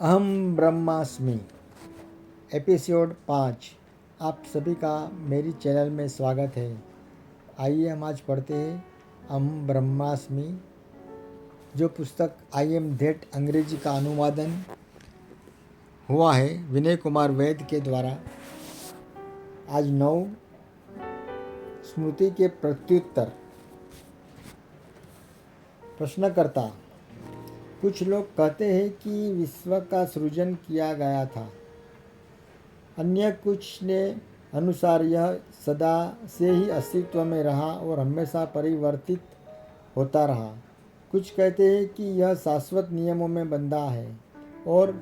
अहम ब्रह्मास्मि एपिसोड 5। आप सभी का मेरी चैनल में स्वागत है। आइए हम आज पढ़ते हैं अहम ब्रह्मास्मि, जो पुस्तक आई एम दैट अंग्रेजी का अनुवादन हुआ है विनय कुमार वैद्य के द्वारा। आज 9 स्मृति के प्रत्युत्तर। प्रश्नकर्ता, कुछ लोग कहते हैं कि विश्व का सृजन किया गया था, अन्य कुछ ने अनुसार यह सदा से ही अस्तित्व में रहा और हमेशा परिवर्तित होता रहा। कुछ कहते हैं कि यह शाश्वत नियमों में बंधा है और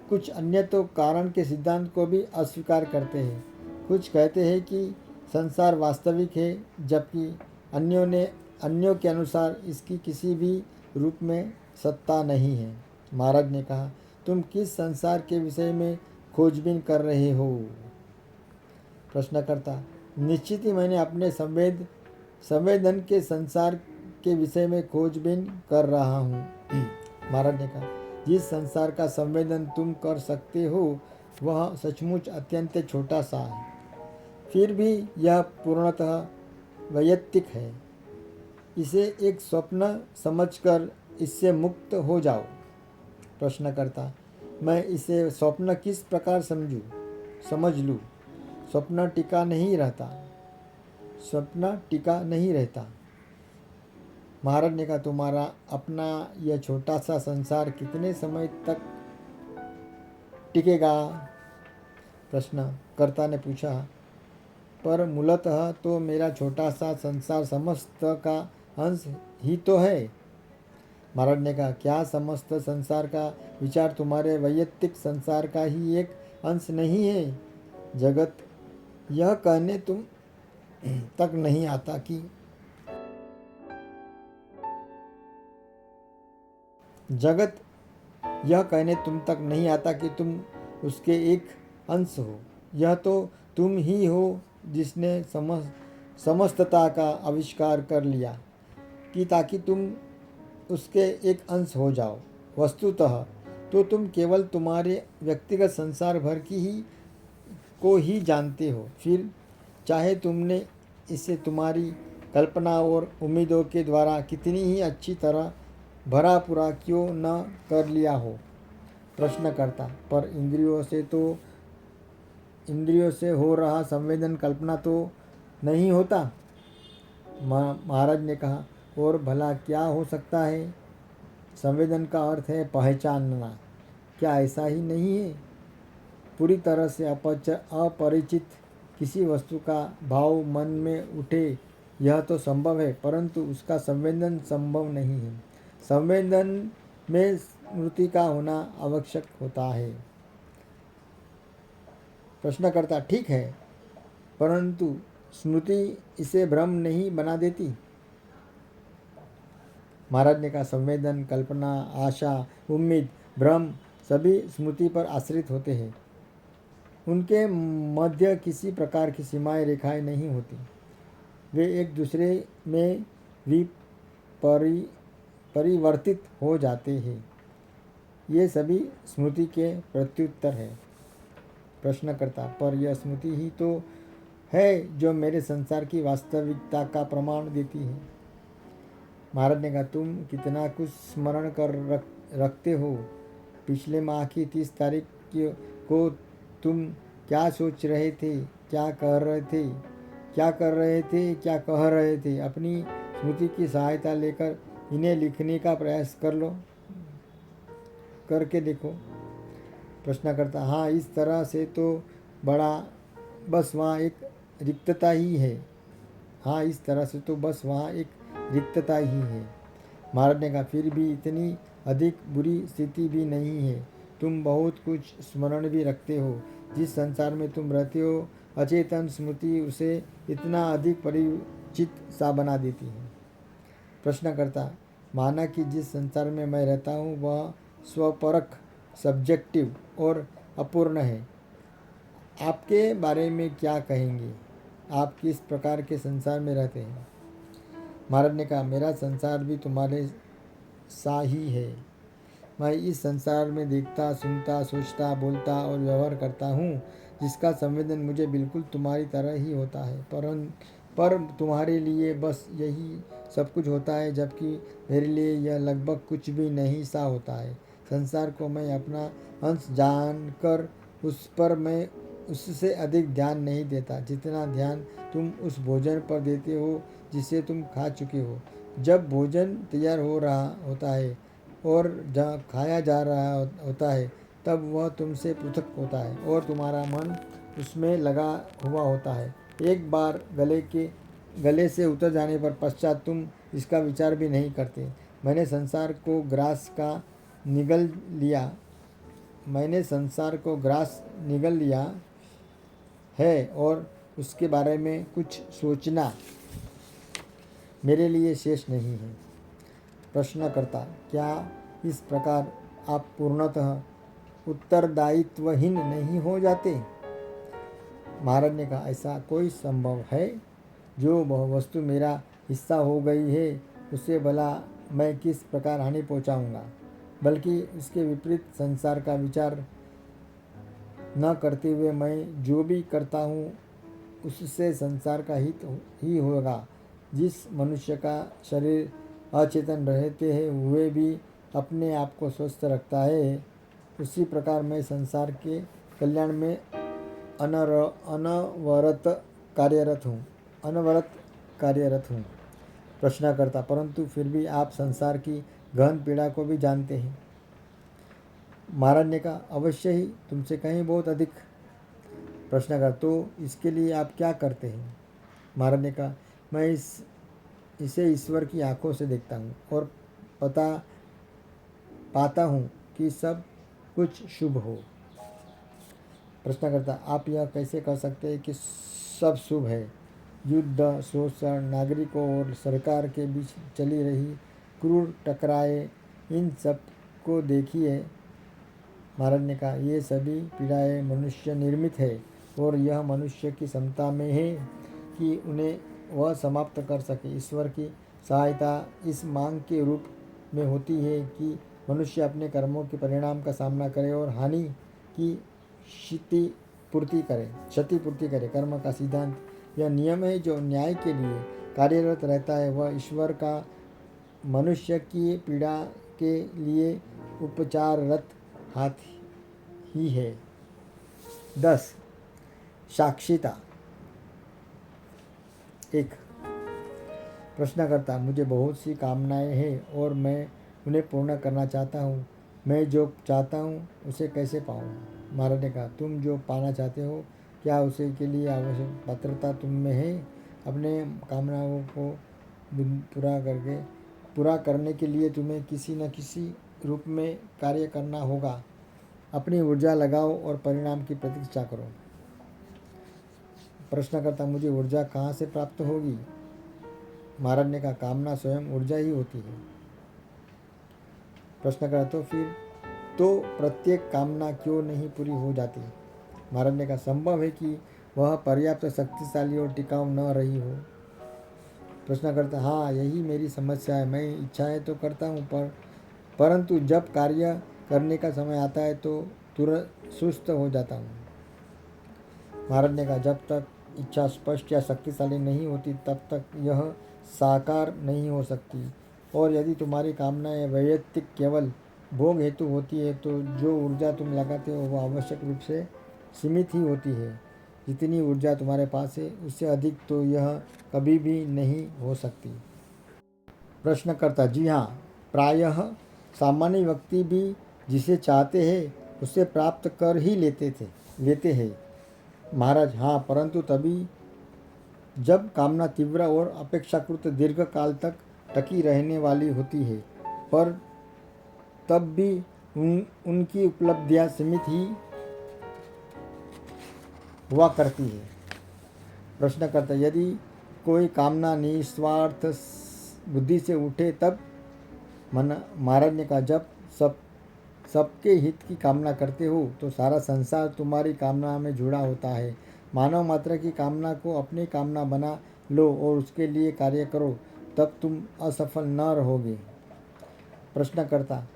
कुछ अन्य तो कारण के सिद्धांत को भी अस्वीकार करते हैं। कुछ कहते हैं कि संसार वास्तविक है, जबकि अन्यों के अनुसार इसकी किसी भी रूप में सत्ता नहीं है। महाराज ने कहा, तुम किस संसार के विषय में खोजबीन कर रहे हो? प्रश्नकर्ता, निश्चित ही मैंने अपने संवेदन के संसार के विषय में खोजबीन कर रहा हूँ। महाराज ने कहा, जिस संसार का संवेदन तुम कर सकते हो वह सचमुच अत्यंत छोटा सा है, फिर भी यह पूर्णतः वैयक्तिक है। इसे एक स्वप्न समझकर इससे मुक्त हो जाओ। प्रश्नकर्ता, मैं इसे स्वप्न किस प्रकार समझ लूँ? स्वप्न टिका नहीं रहता। महाराज ने कहा, तुम्हारा अपना यह छोटा सा संसार कितने समय तक टिकेगा? प्रश्नकर्ता ने पूछा, पर मूलतः तो मेरा छोटा सा संसार समस्त का अंश ही तो है। महाराज ने कहा, क्या समस्त संसार का विचार तुम्हारे वैयक्तिक संसार का ही एक अंश नहीं है? जगत यह कहने तुम तक नहीं आता कि तुम उसके एक अंश हो। यह तो तुम ही हो जिसने समस्तता का आविष्कार कर लिया कि ताकि तुम उसके एक अंश हो जाओ। वस्तुतः तो तुम केवल तुम्हारे व्यक्तिगत संसार भर को ही जानते हो, फिर चाहे तुमने इसे तुम्हारी कल्पना और उम्मीदों के द्वारा कितनी ही अच्छी तरह भरा पूरा क्यों न कर लिया हो। प्रश्नकर्ता, पर इंद्रियों से हो रहा संवेदन कल्पना तो नहीं होता? महाराज ने कहा, और भला क्या हो सकता है? संवेदन का अर्थ है पहचानना, क्या ऐसा ही नहीं है? पूरी तरह से अपरिचित किसी वस्तु का भाव मन में उठे यह तो संभव है, परंतु उसका संवेदन संभव नहीं है। संवेदन में स्मृति का होना आवश्यक होता है। प्रश्नकर्ता, ठीक है, परंतु स्मृति इसे भ्रम नहीं बना देती? महाराज ने कहा, संवेदन, कल्पना, आशा, उम्मीद, भ्रम सभी स्मृति पर आश्रित होते हैं। उनके मध्य किसी प्रकार की सीमाएं रेखाएं नहीं होती। वे एक दूसरे में परिवर्तित हो जाते हैं। ये सभी स्मृति के प्रत्युत्तर है। प्रश्नकर्ता, पर यह स्मृति ही तो है जो मेरे संसार की वास्तविकता का प्रमाण देती है। महाराज ने कहा, तुम कितना कुछ स्मरण कर रखते हो। पिछले माह की 30 तारीख को तुम क्या सोच रहे थे, क्या कह रहे थे? अपनी स्मृति की सहायता लेकर इन्हें लिखने का प्रयास करके देखो। प्रश्नकर्ता, हाँ, इस तरह से तो बस वहाँ एक रिक्तता ही है। महाराज ने कहा, फिर भी इतनी अधिक बुरी स्थिति भी नहीं है। तुम बहुत कुछ स्मरण भी रखते हो। जिस संसार में तुम रहते हो, अचेतन स्मृति उसे इतना अधिक परिचित सा बना देती है। प्रश्नकर्ता, माना कि जिस संसार में मैं रहता हूँ वह स्वपरक, सब्जेक्टिव और अपूर्ण है, आपके बारे में क्या कहेंगे? आप किस प्रकार के संसार में रहते हैं? महाराज ने कहा, मेरा संसार भी तुम्हारे सा ही है। मैं इस संसार में देखता, सुनता, सोचता, बोलता और व्यवहार करता हूँ, जिसका संवेदन मुझे बिल्कुल तुम्हारी तरह ही होता है। पर तुम्हारे लिए बस यही सब कुछ होता है, जबकि मेरे लिए यह लगभग कुछ भी नहीं सा होता है। संसार को मैं अपना अंश जानकर उस पर मैं उससे अधिक ध्यान नहीं देता, जितना ध्यान तुम उस भोजन पर देते हो जिसे तुम खा चुके हो। जब भोजन तैयार हो रहा होता है और जहाँ खाया जा रहा होता है, तब वह तुमसे पृथक होता है और तुम्हारा मन उसमें लगा हुआ होता है। एक बार गले से उतर जाने पर पश्चात तुम इसका विचार भी नहीं करते। मैंने संसार को ग्रास निगल लिया है और उसके बारे में कुछ सोचना मेरे लिए शेष नहीं है। प्रश्नकर्ता, क्या इस प्रकार आप पूर्णतः उत्तरदायित्वहीन नहीं हो जाते? महाराज ने कहा, ऐसा कोई संभव है? जो वह वस्तु मेरा हिस्सा हो गई है, उसे भला मैं किस प्रकार हानि पहुंचाऊंगा? बल्कि इसके विपरीत संसार का विचार न करते हुए मैं जो भी करता हूँ उससे संसार का हित ही होगा। जिस मनुष्य का शरीर अचेतन रहते हुए भी अपने आप को स्वस्थ रखता है, उसी प्रकार मैं संसार के कल्याण में अनवरत कार्यरत हूँ। प्रश्नकर्ता, परंतु फिर भी आप संसार की गहन पीड़ा को भी जानते हैं। महाराज ने कहा, अवश्य ही, तुमसे कहीं बहुत अधिक। प्रश्नकर्ता, तो इसके लिए आप क्या करते हैं? महाराज ने कहा, मैं इसे ईश्वर की आंखों से देखता हूँ और पाता हूँ कि सब कुछ शुभ हो। प्रश्नकर्ता, आप यह कैसे कह सकते हैं कि सब शुभ है? युद्ध, शोषण, नागरिकों और सरकार के बीच चली रही क्रूर टकराए, इन सब को देखिए। महाराज ने कहा, ये सभी पीड़ाएं मनुष्य निर्मित है और यह मनुष्य की क्षमता में है कि उन्हें वह समाप्त कर सके। ईश्वर की सहायता इस मांग के रूप में होती है कि मनुष्य अपने कर्मों के परिणाम का सामना करे और हानि की क्षतिपूर्ति करे। कर्म का सिद्धांत यह नियम है जो न्याय के लिए कार्यरत रहता है। वह ईश्वर का मनुष्य की पीड़ा के लिए उपचाररत हाथ ही है। 10. साक्षिता। 1. प्रश्नकर्ता, मुझे बहुत सी कामनाएं हैं और मैं उन्हें पूर्ण करना चाहता हूँ। मैं जो चाहता हूँ उसे कैसे पाऊँ? महाराज ने कहा, तुम जो पाना चाहते हो, क्या उसे के लिए आवश्यक पात्रता तुम में है? अपने कामनाओं को पूरा करने के लिए तुम्हें किसी न किसी रूप में कार्य करना होगा। अपनी ऊर्जा लगाओ और परिणाम की प्रतीक्षा करो। प्रश्नकर्ता, मुझे ऊर्जा कहाँ से प्राप्त होगी? महाराज ने कहा, कामना स्वयं ऊर्जा ही होती है। प्रश्नकर्ता, तो प्रत्येक कामना क्यों नहीं पूरी हो जाती? महाराज ने कहा, संभव है कि वह पर्याप्त शक्तिशाली और टिकाऊ न रही हो। प्रश्नकर्ता, हाँ, यही मेरी समस्या है। मैं इच्छाएं तो करता हूँ, परंतु जब कार्य करने का समय आता है तो तुरंत सुस्त हो जाता हूँ। महाराज ने कहा, जब तक इच्छा स्पष्ट या शक्तिशाली नहीं होती, तब तक यह साकार नहीं हो सकती। और यदि तुम्हारी कामनाएं वैयक्तिक केवल भोग हेतु होती है, तो जो ऊर्जा तुम लगाते हो वह आवश्यक रूप से सीमित ही होती है। जितनी ऊर्जा तुम्हारे पास है, उससे अधिक तो यह कभी भी नहीं हो सकती। प्रश्नकर्ता, जी हाँ, प्रायः सामान्य व्यक्ति भी जिसे चाहते हैं उसे प्राप्त कर ही लेते हैं। महाराज, हाँ, परंतु तभी जब कामना तीव्र और अपेक्षाकृत दीर्घ काल तक टकी रहने वाली होती है, पर तब भी उनकी उपलब्धियां सीमित ही हुआ करती है। प्रश्नकर्ता, यदि कोई कामना निस्वार्थ बुद्धि से उठे तब? महाराज ने कहा, जब सबके हित की कामना करते हो तो सारा संसार तुम्हारी कामना में जुड़ा होता है। मानव मात्र की कामना को अपनी कामना बना लो और उसके लिए कार्य करो, तब तुम असफल न रहोगे। प्रश्नकर्ता,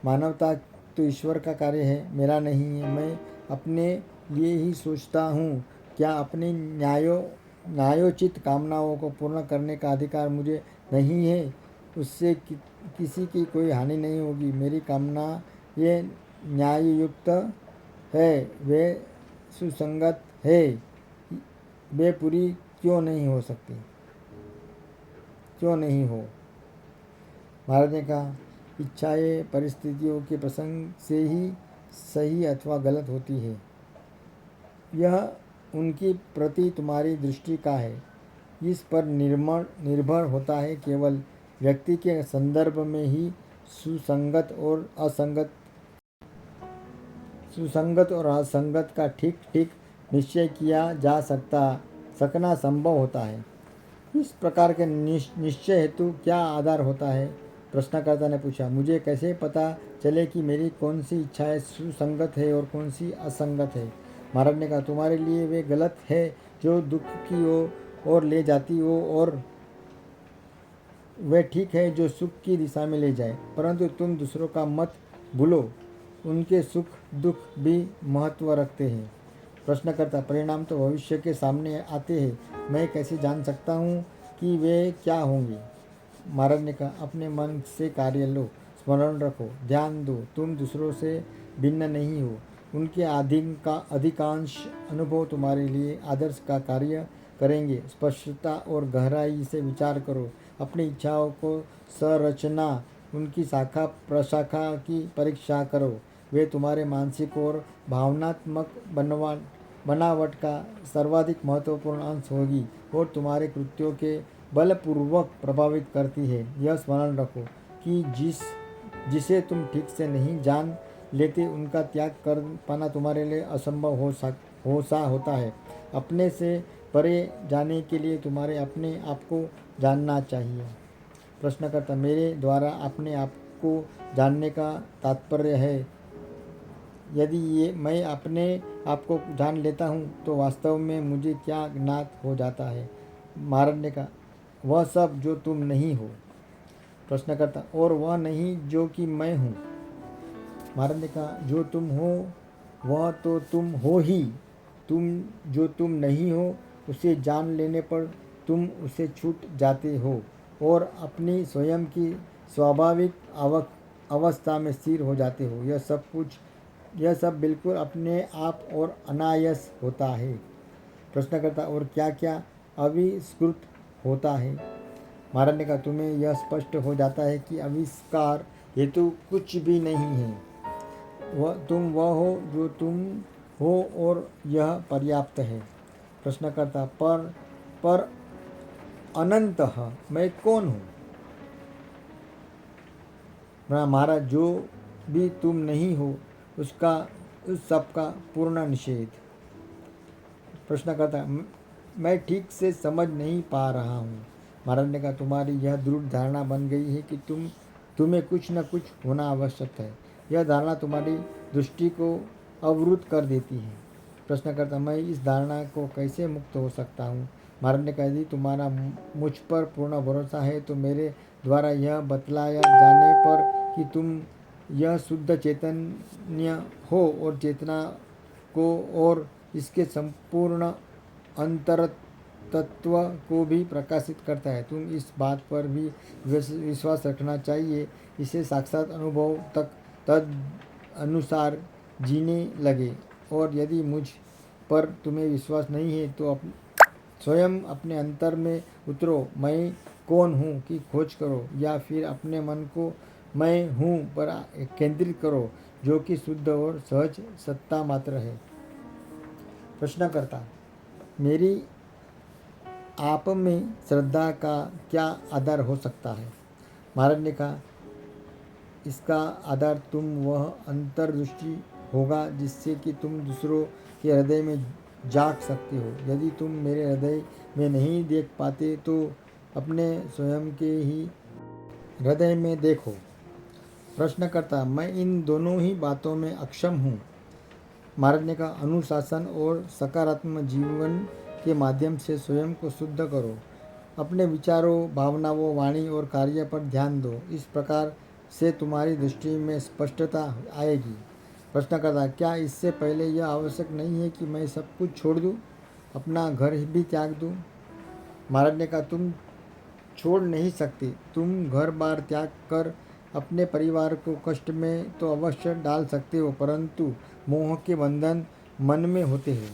मानवता तो ईश्वर का कार्य है, मेरा नहीं है। मैं अपने लिए ही सोचता हूँ। क्या अपनी न्यायोचित कामनाओं को पूर्ण करने का अधिकार मुझे नहीं है? उससे किसी की कोई हानि नहीं होगी। मेरी कामना ये न्याययुक्त है, वे सुसंगत है, वे पूरी क्यों नहीं हो सकती? क्यों नहीं हो? महाराज ने कहा, इच्छाएं परिस्थितियों के प्रसंग से ही सही अथवा गलत होती है। यह उनकी प्रति तुम्हारी दृष्टि का है। इस पर निर्भर होता है। केवल व्यक्ति के संदर्भ में ही सुसंगत और असंगत का ठीक ठीक निश्चय किया जा सकना संभव होता है। इस प्रकार के निश्चय हेतु क्या आधार होता है? प्रश्नकर्ता ने पूछा। मुझे कैसे पता चले कि मेरी कौन सी इच्छाएं सुसंगत है और कौन सी असंगत है? महाराज ने कहा, तुम्हारे लिए वे गलत है जो दुख की ओर ले जाती हो, और वे ठीक है जो सुख की दिशा में ले जाए। परंतु तुम दूसरों का मत भूलो, उनके सुख दुख भी महत्व रखते हैं। प्रश्नकर्ता, परिणाम तो भविष्य के सामने आते हैं, मैं कैसे जान सकता हूँ कि वे क्या होंगे? महाराज ने कहा, अपने मन से कार्य लो, स्मरण रखो, ध्यान दो। तुम दूसरों से भिन्न नहीं हो। उनके अधिकांश अनुभव तुम्हारे लिए आदर्श का कार्य करेंगे। स्पष्टता और गहराई से विचार करो। अपनी इच्छाओं को संरचना, उनकी शाखा प्रशाखा की परीक्षा करो। वे तुम्हारे मानसिक और भावनात्मक बनावट का सर्वाधिक महत्वपूर्ण अंश होगी और तुम्हारे कृत्यों के बलपूर्वक प्रभावित करती है। यह स्मरण रखो कि जिसे तुम ठीक से नहीं जान लेते, उनका त्याग कर पाना तुम्हारे लिए असंभव होता है। अपने से परे जाने के लिए तुम्हारे अपने आप को जानना चाहिए। प्रश्नकर्ता, मेरे द्वारा अपने आप को जानने का तात्पर्य है, यदि मैं अपने आप को जान लेता हूँ तो वास्तव में मुझे क्या ज्ञात हो जाता है? महाराज ने कहा, वह सब जो तुम नहीं हो। प्रश्नकर्ता, और वह नहीं जो कि मैं हूँ? महाराज ने कहा, जो तुम हो वह तो तुम हो ही। जो तुम नहीं हो उसे जान लेने पर तुम उसे छूट जाते हो और अपनी स्वयं की स्वाभाविक अवस्था में स्थिर हो जाते हो। यह सब बिल्कुल अपने आप और अनायास होता है। प्रश्नकर्ता, और क्या क्या आविष्कृत होता है? महाराज ने कहा, तुम्हें यह स्पष्ट हो जाता है कि आविष्कार हेतु कुछ भी नहीं है। तुम वह हो जो तुम हो और यह पर्याप्त है। प्रश्नकर्ता, पर अनंतः मैं कौन हूँ? महाराज, जो भी तुम नहीं हो उस सब का पूर्ण निषेध। प्रश्नकर्ता, मैं ठीक से समझ नहीं पा रहा हूँ। महाराज ने कहा, तुम्हारी यह दृढ़ धारणा बन गई है कि तुम्हें कुछ न कुछ होना आवश्यक है। यह धारणा तुम्हारी दृष्टि को अवरुद्ध कर देती है। प्रश्नकर्ता, मैं इस धारणा को कैसे मुक्त हो सकता हूँ? महाराज ने कहा, यदि तुम्हारा मुझ पर पूर्ण भरोसा है तो मेरे द्वारा यह बतलाया जाने पर कि तुम यह शुद्ध चैतन्य हो और चेतना को और इसके संपूर्ण अंतर तत्व को भी प्रकाशित करता है, तुम इस बात पर भी विश्वास रखना चाहिए। इसे साक्षात अनुभव तक तद अनुसार जीने लगे। और यदि मुझ पर तुम्हें विश्वास नहीं है तो स्वयं अपने अंतर में उतरो, मैं कौन हूँ की खोज करो, या फिर अपने मन को मैं हूँ पर केंद्रित करो, जो कि शुद्ध और सहज सत्ता मात्र है। प्रश्नकर्ता, मेरी आप में श्रद्धा का क्या आधार हो सकता है? महाराज ने कहा, इसका आधार तुम वह अंतर्दृष्टि होगा जिससे कि तुम दूसरों के हृदय में झांक सकते हो। यदि तुम मेरे हृदय में नहीं देख पाते तो अपने स्वयं के ही हृदय में देखो। प्रश्नकर्ता, मैं इन दोनों ही बातों में अक्षम हूँ। महाराज ने कहा, अनुशासन और सकारात्मक जीवन के माध्यम से स्वयं को शुद्ध करो। अपने विचारों, भावनाओं, वाणी और कार्य पर ध्यान दो। इस प्रकार से तुम्हारी दृष्टि में स्पष्टता आएगी। प्रश्नकर्ता, क्या इससे पहले यह आवश्यक नहीं है कि मैं सब कुछ छोड़ दूँ, अपना घर भी त्याग दूँ? महाराज ने कहा, तुम छोड़ नहीं सकती। तुम घर बार त्याग कर अपने परिवार को कष्ट में तो अवश्य डाल सकते हो, परंतु मोह के बंधन मन में होते हैं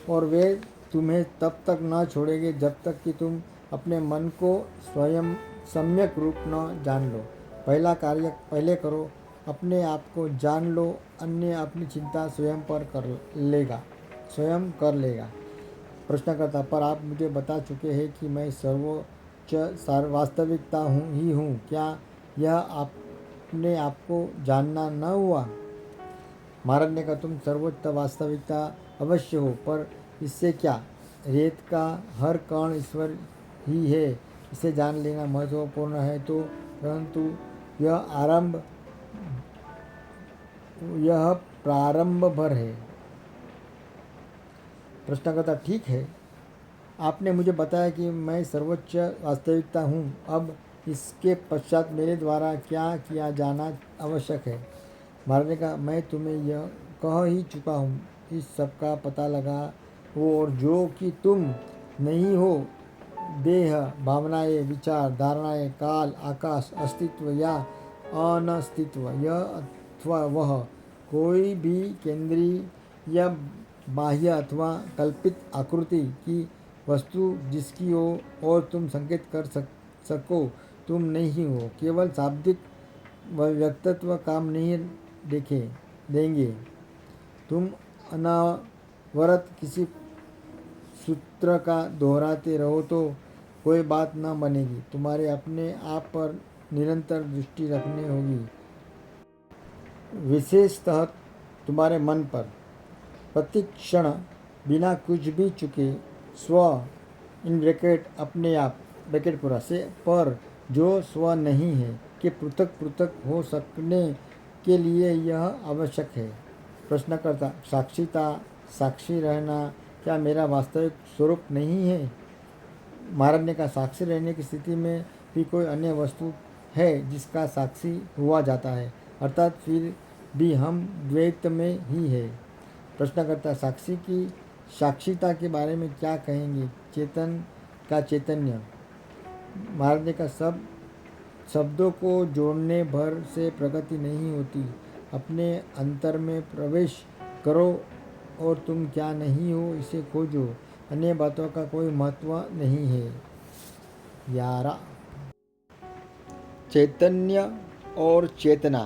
और वे तुम्हें तब तक न छोड़ेंगे जब तक कि तुम अपने मन को स्वयं सम्यक रूप न जान लो। पहला कार्य पहले करो, अपने आप को जान लो, अन्य अपनी चिंता स्वयं कर लेगा। प्रश्नकर्ता, पर आप मुझे बता चुके हैं कि मैं सर्वोच्च वास्तविकता हूँ। क्या यह अपने आप को जानना न हुआ? महाराज ने कहा, तुम सर्वोच्च वास्तविकता अवश्य हो, पर इससे क्या? रेत का हर कण ईश्वर ही है, इसे जान लेना महत्वपूर्ण है तो, परंतु यह प्रारंभ भर है। प्रश्नकर्ता, ठीक है, आपने मुझे बताया कि मैं सर्वोच्च वास्तविकता हूँ। अब इसके पश्चात मेरे द्वारा क्या किया जाना आवश्यक है? महाराज ने कहा, मैं तुम्हें यह कह ही चुका हूँ। इस सब का पता लगा वो, और जो कि तुम नहीं हो, देह, भावनाएं, विचार, धारणाएं, काल, आकाश, अस्तित्व या अनस्तित्व, यह अथवा वह, कोई भी केंद्रीय या बाह्य अथवा कल्पित आकृति की वस्तु जिसकी और तुम संकेत कर सको, तुम नहीं हो। केवल शाब्दिक व्यक्तित्व काम नहीं देंगे। तुम अनवरत किसी सूत्र का दोहराते रहो तो कोई बात न बनेगी। तुम्हारे अपने आप पर निरंतर दृष्टि रखनी होगी, विशेषतः तुम्हारे मन पर। प्रति क्षण बिना कुछ भी चुके स्व अपने आप पूरा से पर जो स्व नहीं है कि पृथक पृथक हो सकने के लिए यह आवश्यक है। प्रश्नकर्ता, साक्षी रहना क्या मेरा वास्तविक स्वरूप नहीं है? महाराज ने कहा, साक्षी रहने की स्थिति में भी कोई अन्य वस्तु है जिसका साक्षी हुआ जाता है, अर्थात फिर भी हम द्वैत में ही है। प्रश्नकर्ता, साक्षी की साक्षीता के बारे में क्या कहेंगे? चेतन का चैतन्य। महाराज ने कहा, सब शब्दों को जोड़ने भर से प्रगति नहीं होती। अपने अंतर में प्रवेश करो और तुम क्या नहीं हो इसे खोजो, अन्य बातों का कोई महत्व नहीं है। 11 चैतन्य और चेतना।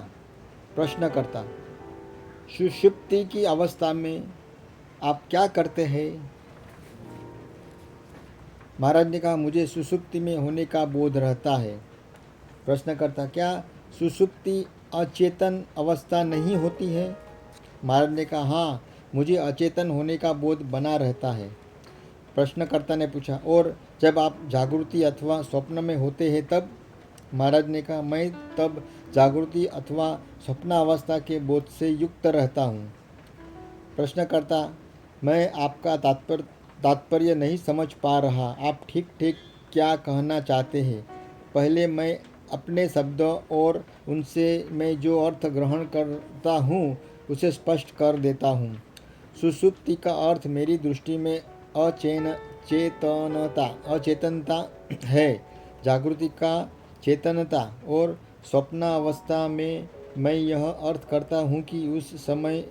प्रश्नकर्ता, सुषुप्ति की अवस्था में आप क्या करते हैं? महाराज ने कहा, मुझे सुषुप्ति में होने का बोध रहता है। प्रश्नकर्ता, क्या सुषुप्ति अचेतन अवस्था नहीं होती है? महाराज ने कहा, हाँ, मुझे अचेतन होने का बोध बना रहता है। प्रश्नकर्ता ने पूछा, और जब आप जागृति अथवा स्वप्न में होते हैं तब? महाराज ने कहा, मैं तब जागृति अथवा स्वप्नावस्था के बोध से युक्त रहता हूँ। प्रश्नकर्ता, मैं आपका तात्पर्य नहीं समझ पा रहा। आप ठीक ठीक क्या कहना चाहते हैं? पहले मैं अपने शब्दों और उनसे मैं जो अर्थ ग्रहण करता हूँ उसे स्पष्ट कर देता हूँ। सुषुप्ति का अर्थ मेरी दृष्टि में अचेतनता है। जागृति का चेतनता और स्वप्नावस्था में मैं यह अर्थ करता हूँ कि उस समय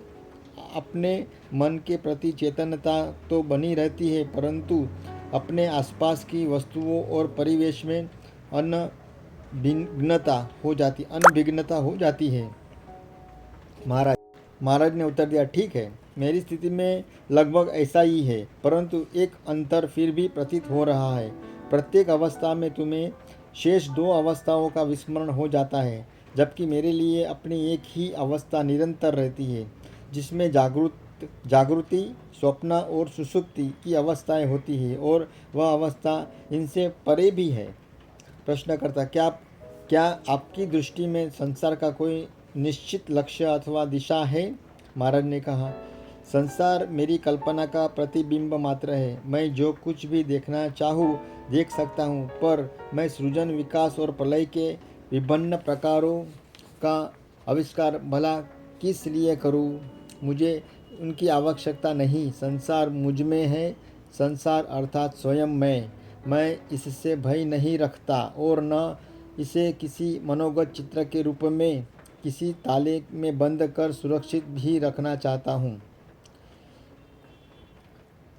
अपने मन के प्रति चेतनता तो बनी रहती है, परंतु अपने आसपास की वस्तुओं और परिवेश में अनभिज्ञता हो जाती है। महाराज ने उत्तर दिया, ठीक है, मेरी स्थिति में लगभग ऐसा ही है, परंतु एक अंतर फिर भी प्रतीत हो रहा है। प्रत्येक अवस्था में तुम्हें शेष दो अवस्थाओं का विस्मरण हो जाता है, जबकि मेरे लिए अपनी एक ही अवस्था निरंतर रहती है, जिसमें जागृति, स्वप्न और सुषुप्ति की अवस्थाएं होती है, और वह अवस्था इनसे परे भी है। प्रश्नकर्ता, क्या आपकी दृष्टि में संसार का कोई निश्चित लक्ष्य अथवा दिशा है? महाराज ने कहा, संसार मेरी कल्पना का प्रतिबिंब मात्र है। मैं जो कुछ भी देखना चाहूँ देख सकता हूँ, पर मैं सृजन, विकास और प्रलय के विभिन्न प्रकारों का आविष्कार भला किस लिए करूं? मुझे उनकी आवश्यकता नहीं। संसार मुझ में है, संसार अर्थात स्वयं मैं इससे भय नहीं रखता और न इसे किसी मनोगत चित्र के रूप में किसी ताले में बंद कर सुरक्षित भी रखना चाहता हूँ।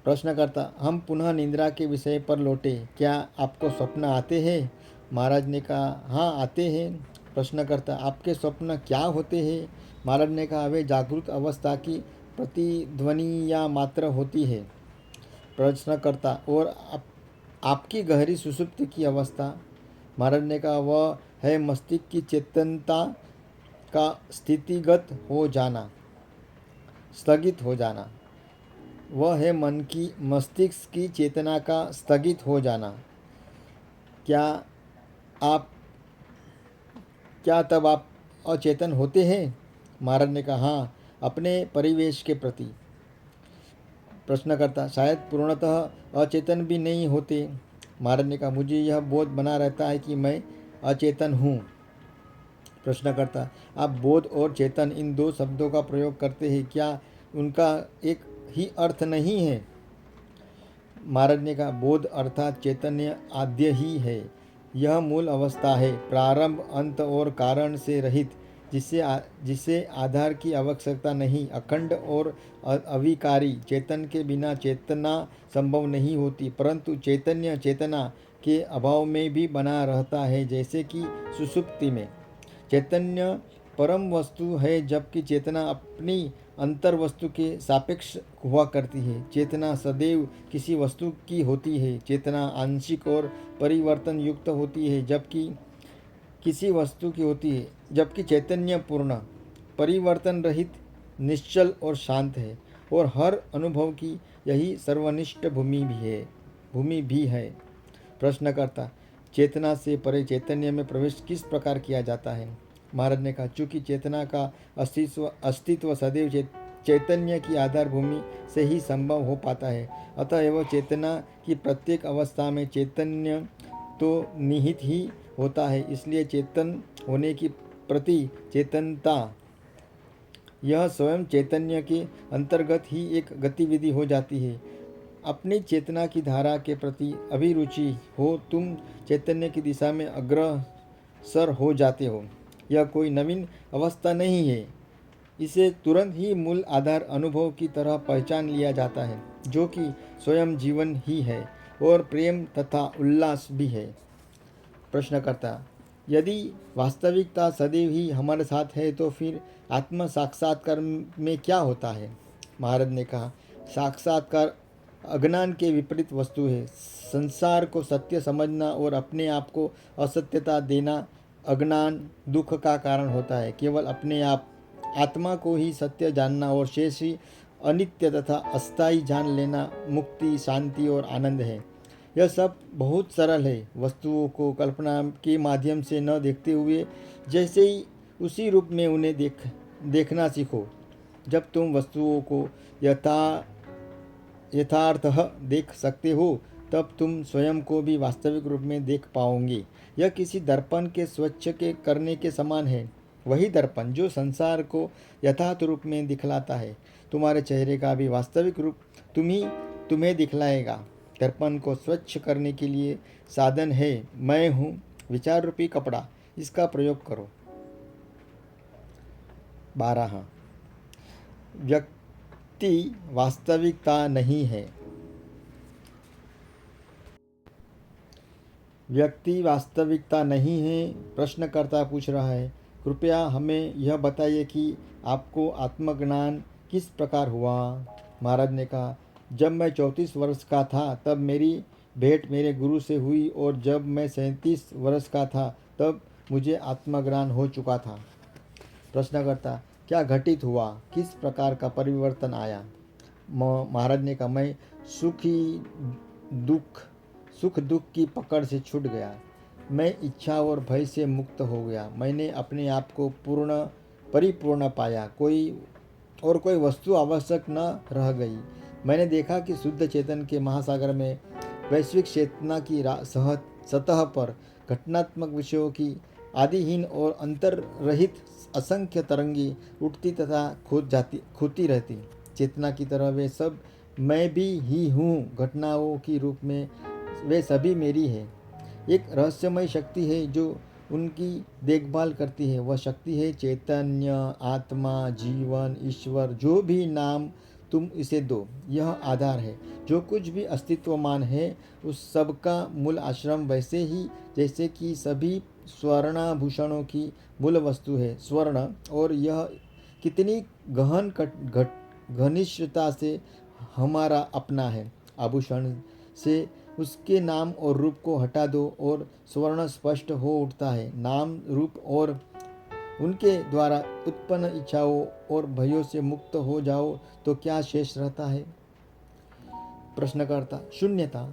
प्रश्नकर्ता, हम पुनः निद्रा के विषय पर लौटे। क्या आपको स्वप्न आते हैं? महाराज ने कहा, हाँ आते हैं। प्रश्नकर्ता, आपके स्वप्न क्या होते हैं? महाराज ने कहा, वे जागृत अवस्था की प्रतिध्वनि या मात्र होती है। प्रश्नकर्ता, और आपकी गहरी सुषुप्ति की अवस्था? महाराज ने कहा, वह है मस्तिष्क की चेतनता का स्थितिगत हो जाना, स्थगित हो जाना। वह है मन की मस्तिष्क की चेतना का स्थगित हो जाना। क्या आप क्या तब आप अचेतन होते हैं? महाराज ने कहा, हाँ, अपने परिवेश के प्रति। प्रश्नकर्ता, शायद पूर्णतः अचेतन भी नहीं होते। महाराज ने कहा, मुझे यह बोध बना रहता है कि मैं अचेतन हूँ। प्रश्नकर्ता, आप बोध और चेतन इन दो शब्दों का प्रयोग करते हैं, क्या उनका एक ही अर्थ नहीं है? महाराज ने कहा, बोध अर्थात चैतन्य आद्य ही है। यह मूल अवस्था है, प्रारंभ, अंत और कारण से रहित, जिसे आधार की आवश्यकता नहीं, अखंड और अविकारी। चेतन के बिना चेतना संभव नहीं होती, परंतु चैतन्य चेतना के अभाव में भी बना रहता है, जैसे कि सुषुप्ति में। चैतन्य परम वस्तु है, जबकि चेतना अपनी अंतर वस्तु के सापेक्ष हुआ करती है। चेतना सदैव किसी वस्तु की होती है। चेतना आंशिक और परिवर्तन युक्त होती है, जबकि किसी वस्तु की होती है। जबकि चैतन्य पूर्ण, परिवर्तन रहित, निश्चल और शांत है, और हर अनुभव की यही सर्वनिष्ठ भूमि भी है। प्रश्नकर्ता, चेतना से परे चैतन्य में प्रवेश किस प्रकार किया जाता है? महाराज ने कहा, चूंकि चेतना का अस्तित्व सदैव चैतन्य की आधार भूमि से ही संभव हो पाता है, अतएव चेतना की प्रत्येक अवस्था में चैतन्य तो निहित ही होता है। इसलिए चेतन होने की प्रति चेतनता, यह स्वयं चैतन्य के अंतर्गत ही एक गतिविधि हो जाती है। अपनी चेतना की धारा के प्रति अभिरुचि हो, तुम चैतन्य की दिशा में अग्रसर हो जाते हो। यह कोई नवीन अवस्था नहीं है, इसे तुरंत ही मूल आधार अनुभव की तरह पहचान लिया जाता है, जो कि स्वयं जीवन ही है और प्रेम तथा उल्लास भी है। प्रश्नकर्ता, यदि वास्तविकता सदैव ही हमारे साथ है, तो फिर आत्म साक्षात्कार में क्या होता है? महाराज ने कहा, साक्षात्कार अज्ञान के विपरीत वस्तु है। संसार को सत्य समझना और अपने आप को असत्यता देना अज्ञान दुख का कारण होता है। केवल अपने आप आत्मा को ही सत्य जानना और शेष ही अनित्य तथा अस्थायी जान लेना मुक्ति, शांति और आनंद है। यह सब बहुत सरल है। वस्तुओं को कल्पना के माध्यम से न देखते हुए जैसे ही उसी रूप में उन्हें देखना सीखो। जब तुम वस्तुओं को यथार्थतः देख सकते हो, तब तुम स्वयं को भी वास्तविक रूप में देख पाओगे। यह किसी दर्पण के स्वच्छ के करने के समान है। वही दर्पण जो संसार को यथार्थ रूप में दिखलाता है, तुम्हारे चेहरे का भी वास्तविक रूप तुम्हें दिखलाएगा। दर्पण को स्वच्छ करने के लिए साधन है मैं हूँ, विचार रूपी कपड़ा, इसका प्रयोग करो। 12 व्यक्ति वास्तविकता नहीं है। व्यक्ति वास्तविकता नहीं है, प्रश्नकर्ता पूछ रहा है। कृपया हमें यह बताइए कि आपको आत्मज्ञान किस प्रकार हुआ? महाराज ने कहा, जब मैं 34 वर्ष का था तब मेरी भेंट मेरे गुरु से हुई, और जब मैं 37 वर्ष का था तब मुझे आत्मज्ञान हो चुका था। प्रश्नकर्ता, क्या घटित हुआ? किस प्रकार का परिवर्तन आया? महाराज ने कहा, मैं सुख दुख की पकड़ से छूट गया। मैं इच्छा और भय से मुक्त हो गया। मैंने अपने आप को परिपूर्ण पाया। कोई वस्तु आवश्यक न रह गई। मैंने देखा कि शुद्ध चेतन के महासागर में वैश्विक चेतना की सतह पर घटनात्मक विषयों की आदिहीन और अंतर रहित असंख्य तरंगी उठती तथा खोती रहती। चेतना की तरह वे सब मैं भी ही हूँ। घटनाओं की रूप में वे सभी मेरी है। एक रहस्यमय शक्ति है जो उनकी देखभाल करती है। वह शक्ति है चैतन्य, आत्मा, जीवन, ईश्वर, जो भी नाम तुम इसे दो। यह आधार है। जो कुछ भी अस्तित्वमान है उस सब का मूल आश्रम वैसे ही जैसे कि सभी स्वर्णाभूषणों की मूल वस्तु है स्वर्ण। और यह कितनी गहन घनिष्ठता से हमारा अपना है। आभूषण से उसके नाम और रूप को हटा दो और स्वर्ण स्पष्ट हो उठता है। नाम, रूप और उनके द्वारा उत्पन्न इच्छाओं और भयों से मुक्त हो जाओ तो क्या शेष रहता है? प्रश्नकर्ता शून्यता।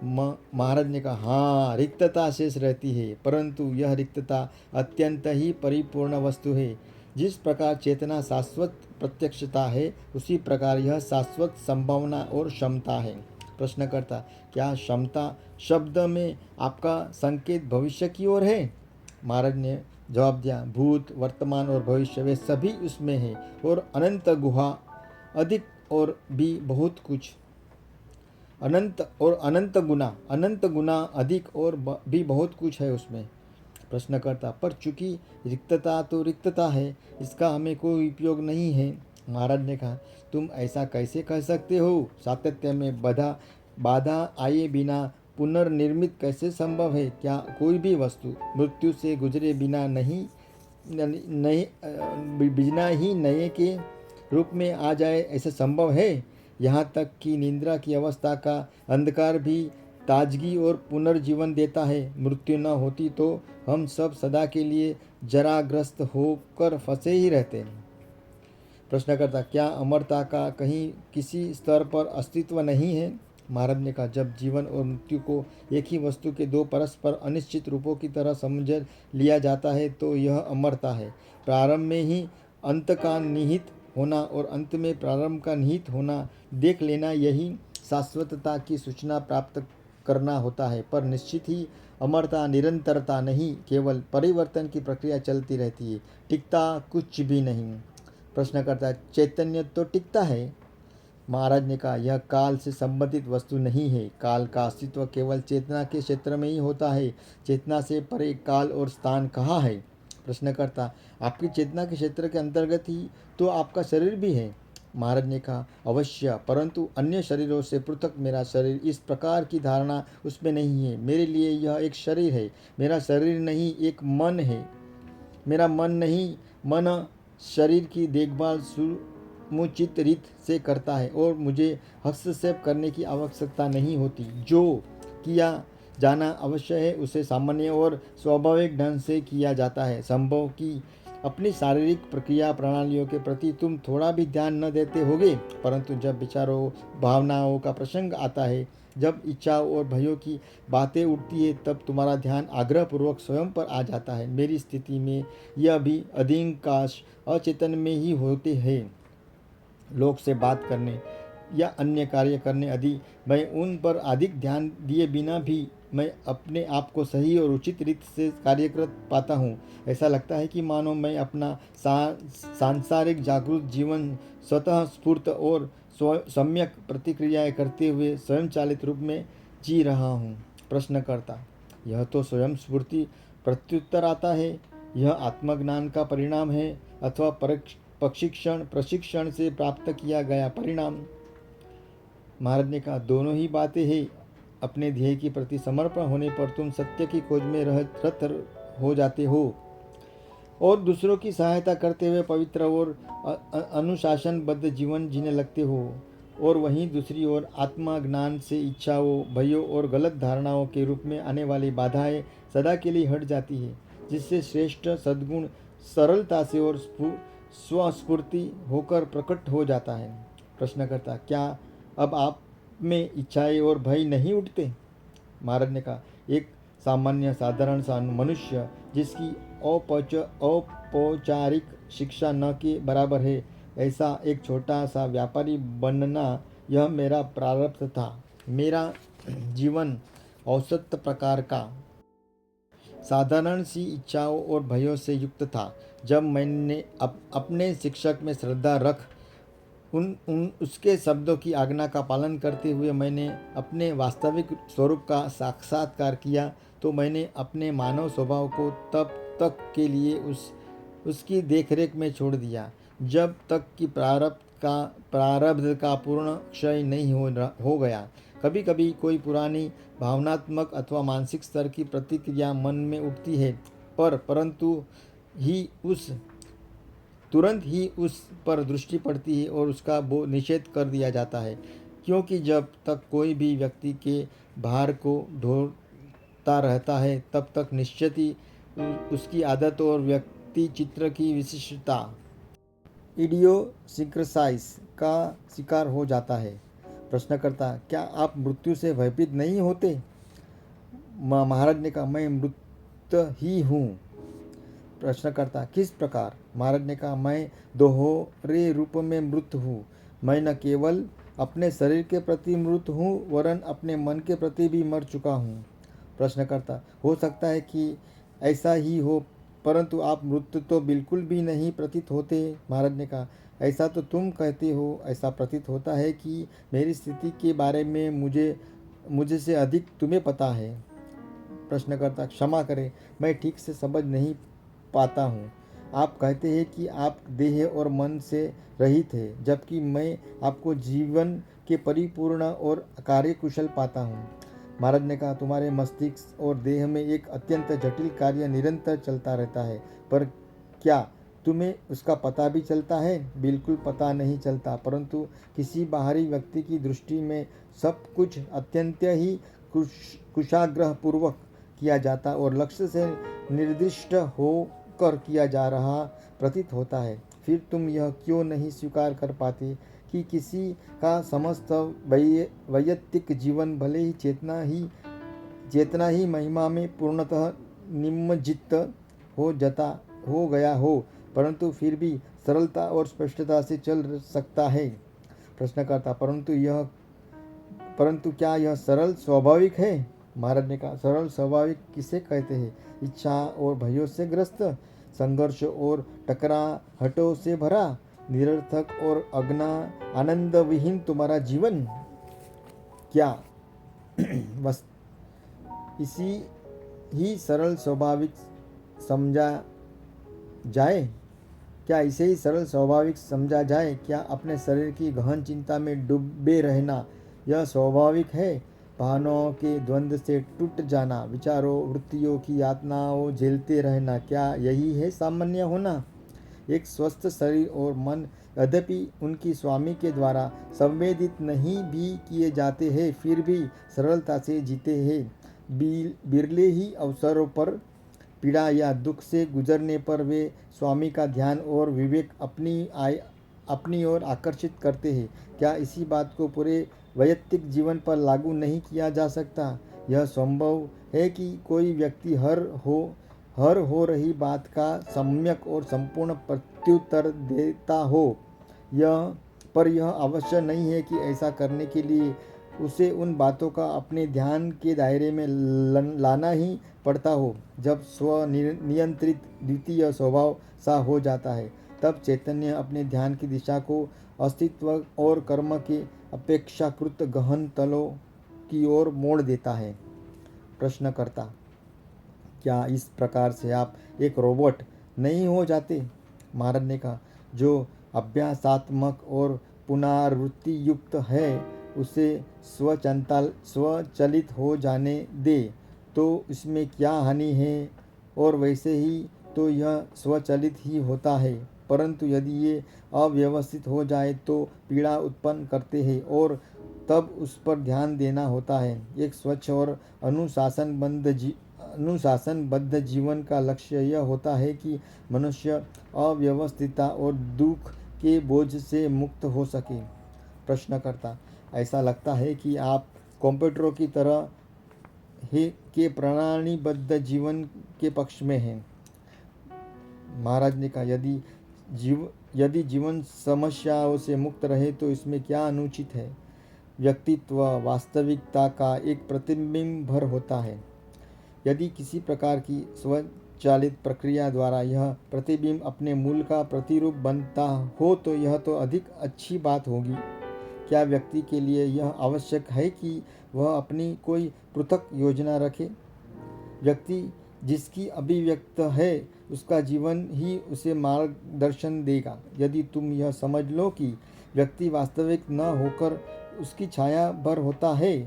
महाराज ने कहा, हाँ, रिक्तता शेष रहती है, परंतु यह रिक्तता अत्यंत ही परिपूर्ण वस्तु है। जिस प्रकार चेतना शाश्वत प्रत्यक्षता है, उसी प्रकार यह शाश्वत संभावना और क्षमता है। प्रश्नकर्ता, क्या क्षमता शब्द में आपका संकेत भविष्य की ओर है? महाराज ने जवाब दिया, भूत, वर्तमान और भविष्य वे सभी उसमें है, और अनंत गुहा अधिक और भी बहुत कुछ। अनंत गुना अधिक और भी बहुत कुछ है उसमें। प्रश्नकर्ता, पर चूंकि रिक्तता तो रिक्तता है, इसका हमें कोई उपयोग नहीं है। महाराज ने कहा, तुम ऐसा कैसे कह सकते हो? सातत्य में बाधा आए बिना पुनर्निर्मित कैसे संभव है? क्या कोई भी वस्तु मृत्यु से गुजरे बिना बिना ही नए के रूप में आ जाए, ऐसा संभव है? यहाँ तक कि निद्रा की अवस्था का अंधकार भी ताजगी और पुनर्जीवन देता है। मृत्यु न होती तो हम सब सदा के लिए जराग्रस्त होकर फंसे ही रहते। प्रश्नकर्ता, क्या अमरता का कहीं किसी स्तर पर अस्तित्व नहीं है? महाराज ने कहा, जब जीवन और मृत्यु को एक ही वस्तु के दो परस्पर अनिश्चित रूपों की तरह समझ लिया जाता है तो यह अमरता है। प्रारंभ में ही अंत का निहित होना और अंत में प्रारंभ का निहित होना देख लेना, यही शाश्वतता की सूचना प्राप्त करना होता है। पर निश्चित ही अमरता निरंतरता नहीं, केवल परिवर्तन की प्रक्रिया चलती रहती है, टिकता कुछ भी नहीं। प्रश्न करता है, चैतन्य तो टिकता है? महाराज ने कहा, यह काल से संबंधित वस्तु नहीं है। काल का अस्तित्व केवल चेतना के क्षेत्र में ही होता है। चेतना से परे काल और स्थान कहाँ है? प्रश्नकर्ता, आपकी चेतना के क्षेत्र के अंतर्गत ही तो आपका शरीर भी है। महाराज ने कहा, अवश्य, परंतु अन्य शरीरों से पृथक मेरा शरीर, इस प्रकार की धारणा उसमें नहीं है। मेरे लिए यह एक शरीर है, मेरा शरीर नहीं, एक मन है। मेरा मन नहीं, मन शरीर की देखभाल समुचित रीत से करता है और मुझे हस्तक्षेप करने की आवश्यकता नहीं होती। जो किया जाना आवश्यक है उसे सामान्य और स्वाभाविक ढंग से किया जाता है। संभव कि अपनी शारीरिक प्रक्रिया प्रणालियों के प्रति तुम थोड़ा भी ध्यान न देते होगे, परंतु जब विचारों, भावनाओं का प्रसंग आता है, जब इच्छाओं और भयों की बातें उठती है, तब तुम्हारा ध्यान आग्रहपूर्वक स्वयं पर आ जाता है। मेरी स्थिति में यह भी अधिकांश अचेतन में ही होते हैं। लोग से बात करने या अन्य कार्य करने आदि मैं उन पर अधिक ध्यान दिए बिना भी मैं अपने आप को सही और उचित रीति से कार्यरत पाता हूँ। ऐसा लगता है कि मानो मैं अपना सांसारिक जागरूक जीवन स्वतः स्फूर्त और सम्यक प्रतिक्रियाएं करते हुए स्वयंचालित रूप में जी रहा हूँ। प्रश्नकर्ता, यह तो स्वयं स्फूर्ति प्रत्युत्तर आता है। यह आत्मज्ञान का परिणाम है अथवा प्रशिक्षण से प्राप्त किया गया परिणाम? महाराज ने कहा, दोनों ही बातें हैं। अपने ध्येय के प्रति समर्पण होने पर तुम सत्य की खोज में रत हो जाते हो और दूसरों की सहायता करते हुए पवित्र और अनुशासनबद्ध जीवन जीने लगते हो। और वहीं दूसरी ओर आत्मा ज्ञान से इच्छाओं, भयों और गलत धारणाओं के रूप में आने वाली बाधाएं सदा के लिए हट जाती है, जिससे श्रेष्ठ सद्गुण सरलता से और स्वस्फूर्ति होकर प्रकट हो जाता है। प्रश्नकर्ता, क्या अब आप में इच्छाएं और भय नहीं उठते? महाराज ने कहा, एक सामान्य साधारण सा मनुष्य जिसकी औपचारिक शिक्षा न के बराबर है, ऐसा एक छोटा सा व्यापारी बनना, यह मेरा प्रारब्ध था। मेरा जीवन औसत प्रकार का साधारण सी इच्छाओं और भयों से युक्त था। जब मैंने अपने शिक्षक में श्रद्धा रख उन उसके शब्दों की आज्ञा का पालन करते हुए मैंने अपने वास्तविक स्वरूप का साक्षात्कार किया, तो मैंने अपने मानव स्वभाव को तब तक के लिए उसकी देखरेख में छोड़ दिया जब तक कि प्रारब्ध का पूर्ण क्षय नहीं हो गया। कभी कभी कोई पुरानी भावनात्मक अथवा मानसिक स्तर की प्रतिक्रिया मन में उठती है, तुरंत ही उस पर दृष्टि पड़ती है और उसका निषेध कर दिया जाता है, क्योंकि जब तक कोई भी व्यक्ति के भार को ढोता रहता है तब तक निश्चित ही उसकी आदत और व्यक्ति चित्र की विशिष्टता इडियोसिंक्रेसाइज का शिकार हो जाता है। प्रश्नकर्ता, क्या आप मृत्यु से भयभीत नहीं होते? महाराज ने कहा, मैं मृत ही हूँ। प्रश्नकर्ता, किस प्रकार? महाराज ने कहा, मैं दोहरे रूप में मृत हूँ। मैं न केवल अपने शरीर के प्रति मृत हूँ वरन अपने मन के प्रति भी मर चुका हूँ। प्रश्नकर्ता, हो सकता है कि ऐसा ही हो, परंतु आप मृत तो बिल्कुल भी नहीं प्रतीत होते। महाराज ने कहा, ऐसा तो तुम कहते हो, ऐसा प्रतीत होता है कि मेरी स्थिति के बारे में मुझे से अधिक तुम्हें पता है। प्रश्नकर्ता, क्षमा करें, मैं ठीक से समझ नहीं पाता हूँ। आप कहते हैं कि आप देह और मन से रहित है, जबकि मैं आपको जीवन के परिपूर्ण और कार्यकुशल पाता हूँ। महाराज ने कहा, तुम्हारे मस्तिष्क और देह में एक अत्यंत जटिल कार्य निरंतर चलता रहता है, पर क्या तुम्हें उसका पता भी चलता है? बिल्कुल पता नहीं चलता, परंतु किसी बाहरी व्यक्ति की दृष्टि में सब कुछ अत्यंत ही कुशाग्रह पूर्वक किया जाता और लक्ष्य से निर्दिष्ट होकर किया जा रहा प्रतीत होता है। फिर तुम यह क्यों नहीं स्वीकार कर पाते कि किसी का समस्त वैयक्तिक जीवन भले ही चेतना ही महिमा में पूर्णतः निमज्जित हो गया हो, परंतु फिर भी सरलता और स्पष्टता से चल सकता है? प्रश्नकर्ता, परंतु क्या यह सरल स्वाभाविक है? महाराज ने कहा, सरल स्वाभाविक किसे कहते हैं? इच्छा और भयों से ग्रस्त, संघर्ष और टकराहटों से भरा, निरर्थक और आनंद विहीन तुम्हारा जीवन। क्या बस इसी ही सरल स्वाभाविक समझा जाए? क्या इसे ही सरल स्वाभाविक समझा जाए? क्या अपने शरीर की गहन चिंता में डूबे रहना यह स्वाभाविक है? भावनाओं के द्वंद्व से टूट जाना, विचारों वृत्तियों की यातनाओं झेलते रहना, क्या यही है सामान्य होना? एक स्वस्थ शरीर और मन यद्यपि उनकी स्वामी के द्वारा संवेदित नहीं भी किए जाते हैं, फिर भी सरलता से जीते हैं। बिरले ही अवसरों पर पीड़ा या दुख से गुजरने पर वे स्वामी का ध्यान और विवेक अपनी ओर आकर्षित करते हैं। क्या इसी बात को पूरे वैयक्तिक जीवन पर लागू नहीं किया जा सकता? यह संभव है कि कोई व्यक्ति हर हो रही बात का सम्यक और संपूर्ण प्रत्युत्तर देता हो, पर यह अवश्य नहीं है कि ऐसा करने के लिए उसे उन बातों का अपने ध्यान के दायरे में लाना ही पड़ता हो। जब स्व नियंत्रित द्वितीय स्वभाव सा हो जाता है, तब चैतन्य अपने ध्यान की दिशा को अस्तित्व और कर्म के अपेक्षाकृत गहन तलों की ओर मोड़ देता है। प्रश्नकर्ता, क्या इस प्रकार से आप एक रोबोट नहीं हो जाते? महाराज ने कहा, जो अभ्यासात्मक और पुनरावृत्ति युक्त है उसे स्वचालित हो जाने दे तो इसमें क्या हानि है, और वैसे ही तो यह स्वचालित ही होता है, परंतु यदि ये अव्यवस्थित हो जाए तो पीड़ा उत्पन्न करते हैं और तब उस पर ध्यान देना होता है। एक स्वच्छ और अनुशासनबद्ध जीवन का लक्ष्य यह होता है कि मनुष्य अव्यवस्थितता और दुख के बोझ से मुक्त हो सके। प्रश्नकर्ता, ऐसा लगता है कि आप कंप्यूटरों की तरह के प्रणालीबद्ध जीवन के पक्ष में हैं। महाराज ने कहा, यदि जीवन समस्याओं से मुक्त रहे तो इसमें क्या अनुचित है? व्यक्तित्व वास्तविकता का एक प्रतिबिंब भर होता है। यदि किसी प्रकार की स्वचालित प्रक्रिया द्वारा यह प्रतिबिंब अपने मूल का प्रतिरूप बनता हो तो यह तो अधिक अच्छी बात होगी। क्या व्यक्ति के लिए यह आवश्यक है कि वह अपनी कोई पृथक योजना रखे? व्यक्ति जिसकी अभिव्यक्त है उसका जीवन ही उसे मार्गदर्शन देगा। यदि तुम यह समझ लो कि व्यक्ति वास्तविक न होकर उसकी छाया भर होता है,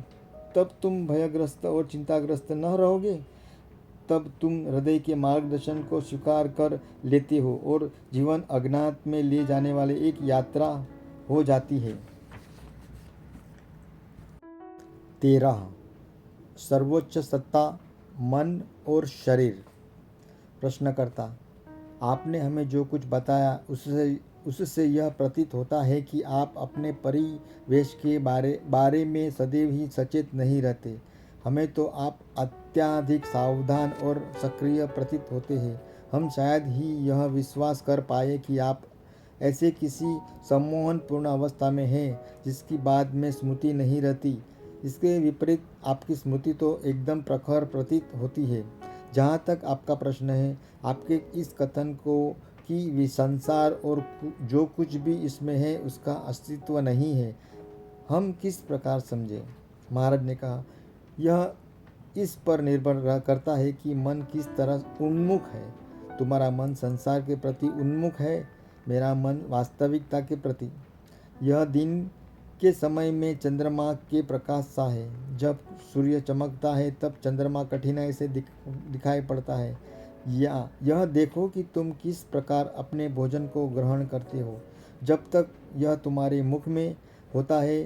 तब तुम भयग्रस्त और चिंताग्रस्त न रहोगे। तब तुम हृदय के मार्गदर्शन को स्वीकार कर लेते हो और जीवन अज्ञात में ले जाने वाले एक यात्रा हो जाती है। 13 सर्वोच्च सत्ता मन और शरीर। प्रश्नकर्ता, आपने हमें जो कुछ बताया उससे यह प्रतीत होता है कि आप अपने परिवेश के बारे में सदैव ही सचेत नहीं रहते। हमें तो आप अत्यधिक सावधान और सक्रिय प्रतीत होते हैं। हम शायद ही यह विश्वास कर पाए कि आप ऐसे किसी सम्मोहनपूर्ण अवस्था में हैं जिसकी बाद में स्मृति नहीं रहती। इसके विपरीत आपकी स्मृति तो एकदम प्रखर प्रतीत होती है। जहाँ तक आपका प्रश्न है, आपके इस कथन को कि संसार और जो कुछ भी इसमें है उसका अस्तित्व नहीं है, हम किस प्रकार समझें? महाराज ने कहा, यह इस पर निर्भर करता है कि मन किस तरह उन्मुख है। तुम्हारा मन संसार के प्रति उन्मुख है, मेरा मन वास्तविकता के प्रति। यह दिन के समय में चंद्रमा के प्रकाश सा है। जब सूर्य चमकता है तब चंद्रमा कठिनाई से दिखाई पड़ता है। या यह देखो कि तुम किस प्रकार अपने भोजन को ग्रहण करते हो। जब तक यह तुम्हारे मुख में होता है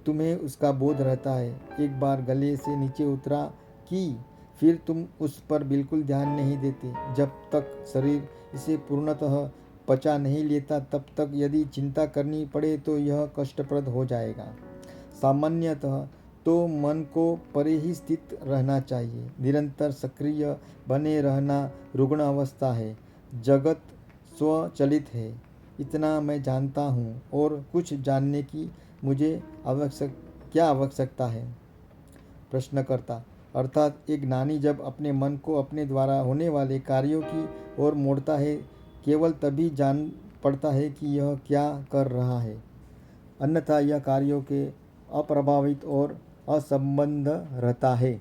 तुम्हें उसका बोध रहता है। एक बार गले से नीचे उतरा कि फिर तुम उस पर बिल्कुल ध्यान नहीं देते। जब तक शरीर इसे पूर्णतः पचा नहीं लेता तब तक यदि चिंता करनी पड़े तो यह कष्टप्रद हो जाएगा। सामान्यतः तो मन को परे ही स्थित रहना चाहिए। निरंतर सक्रिय बने रहना रुग्ण अवस्था है। जगत स्वचलित है, इतना मैं जानता हूँ, और कुछ जानने की मुझे क्या आवश्यकता है? प्रश्नकर्ता, अर्थात एक ज्ञानी जब अपने मन को अपने द्वारा होने वाले कार्यों की ओर मोड़ता है, केवल तभी जान पड़ता है कि यह क्या कर रहा है। अन्यथा यह कार्यों के अप्रभावित और असंबद्ध रहता है।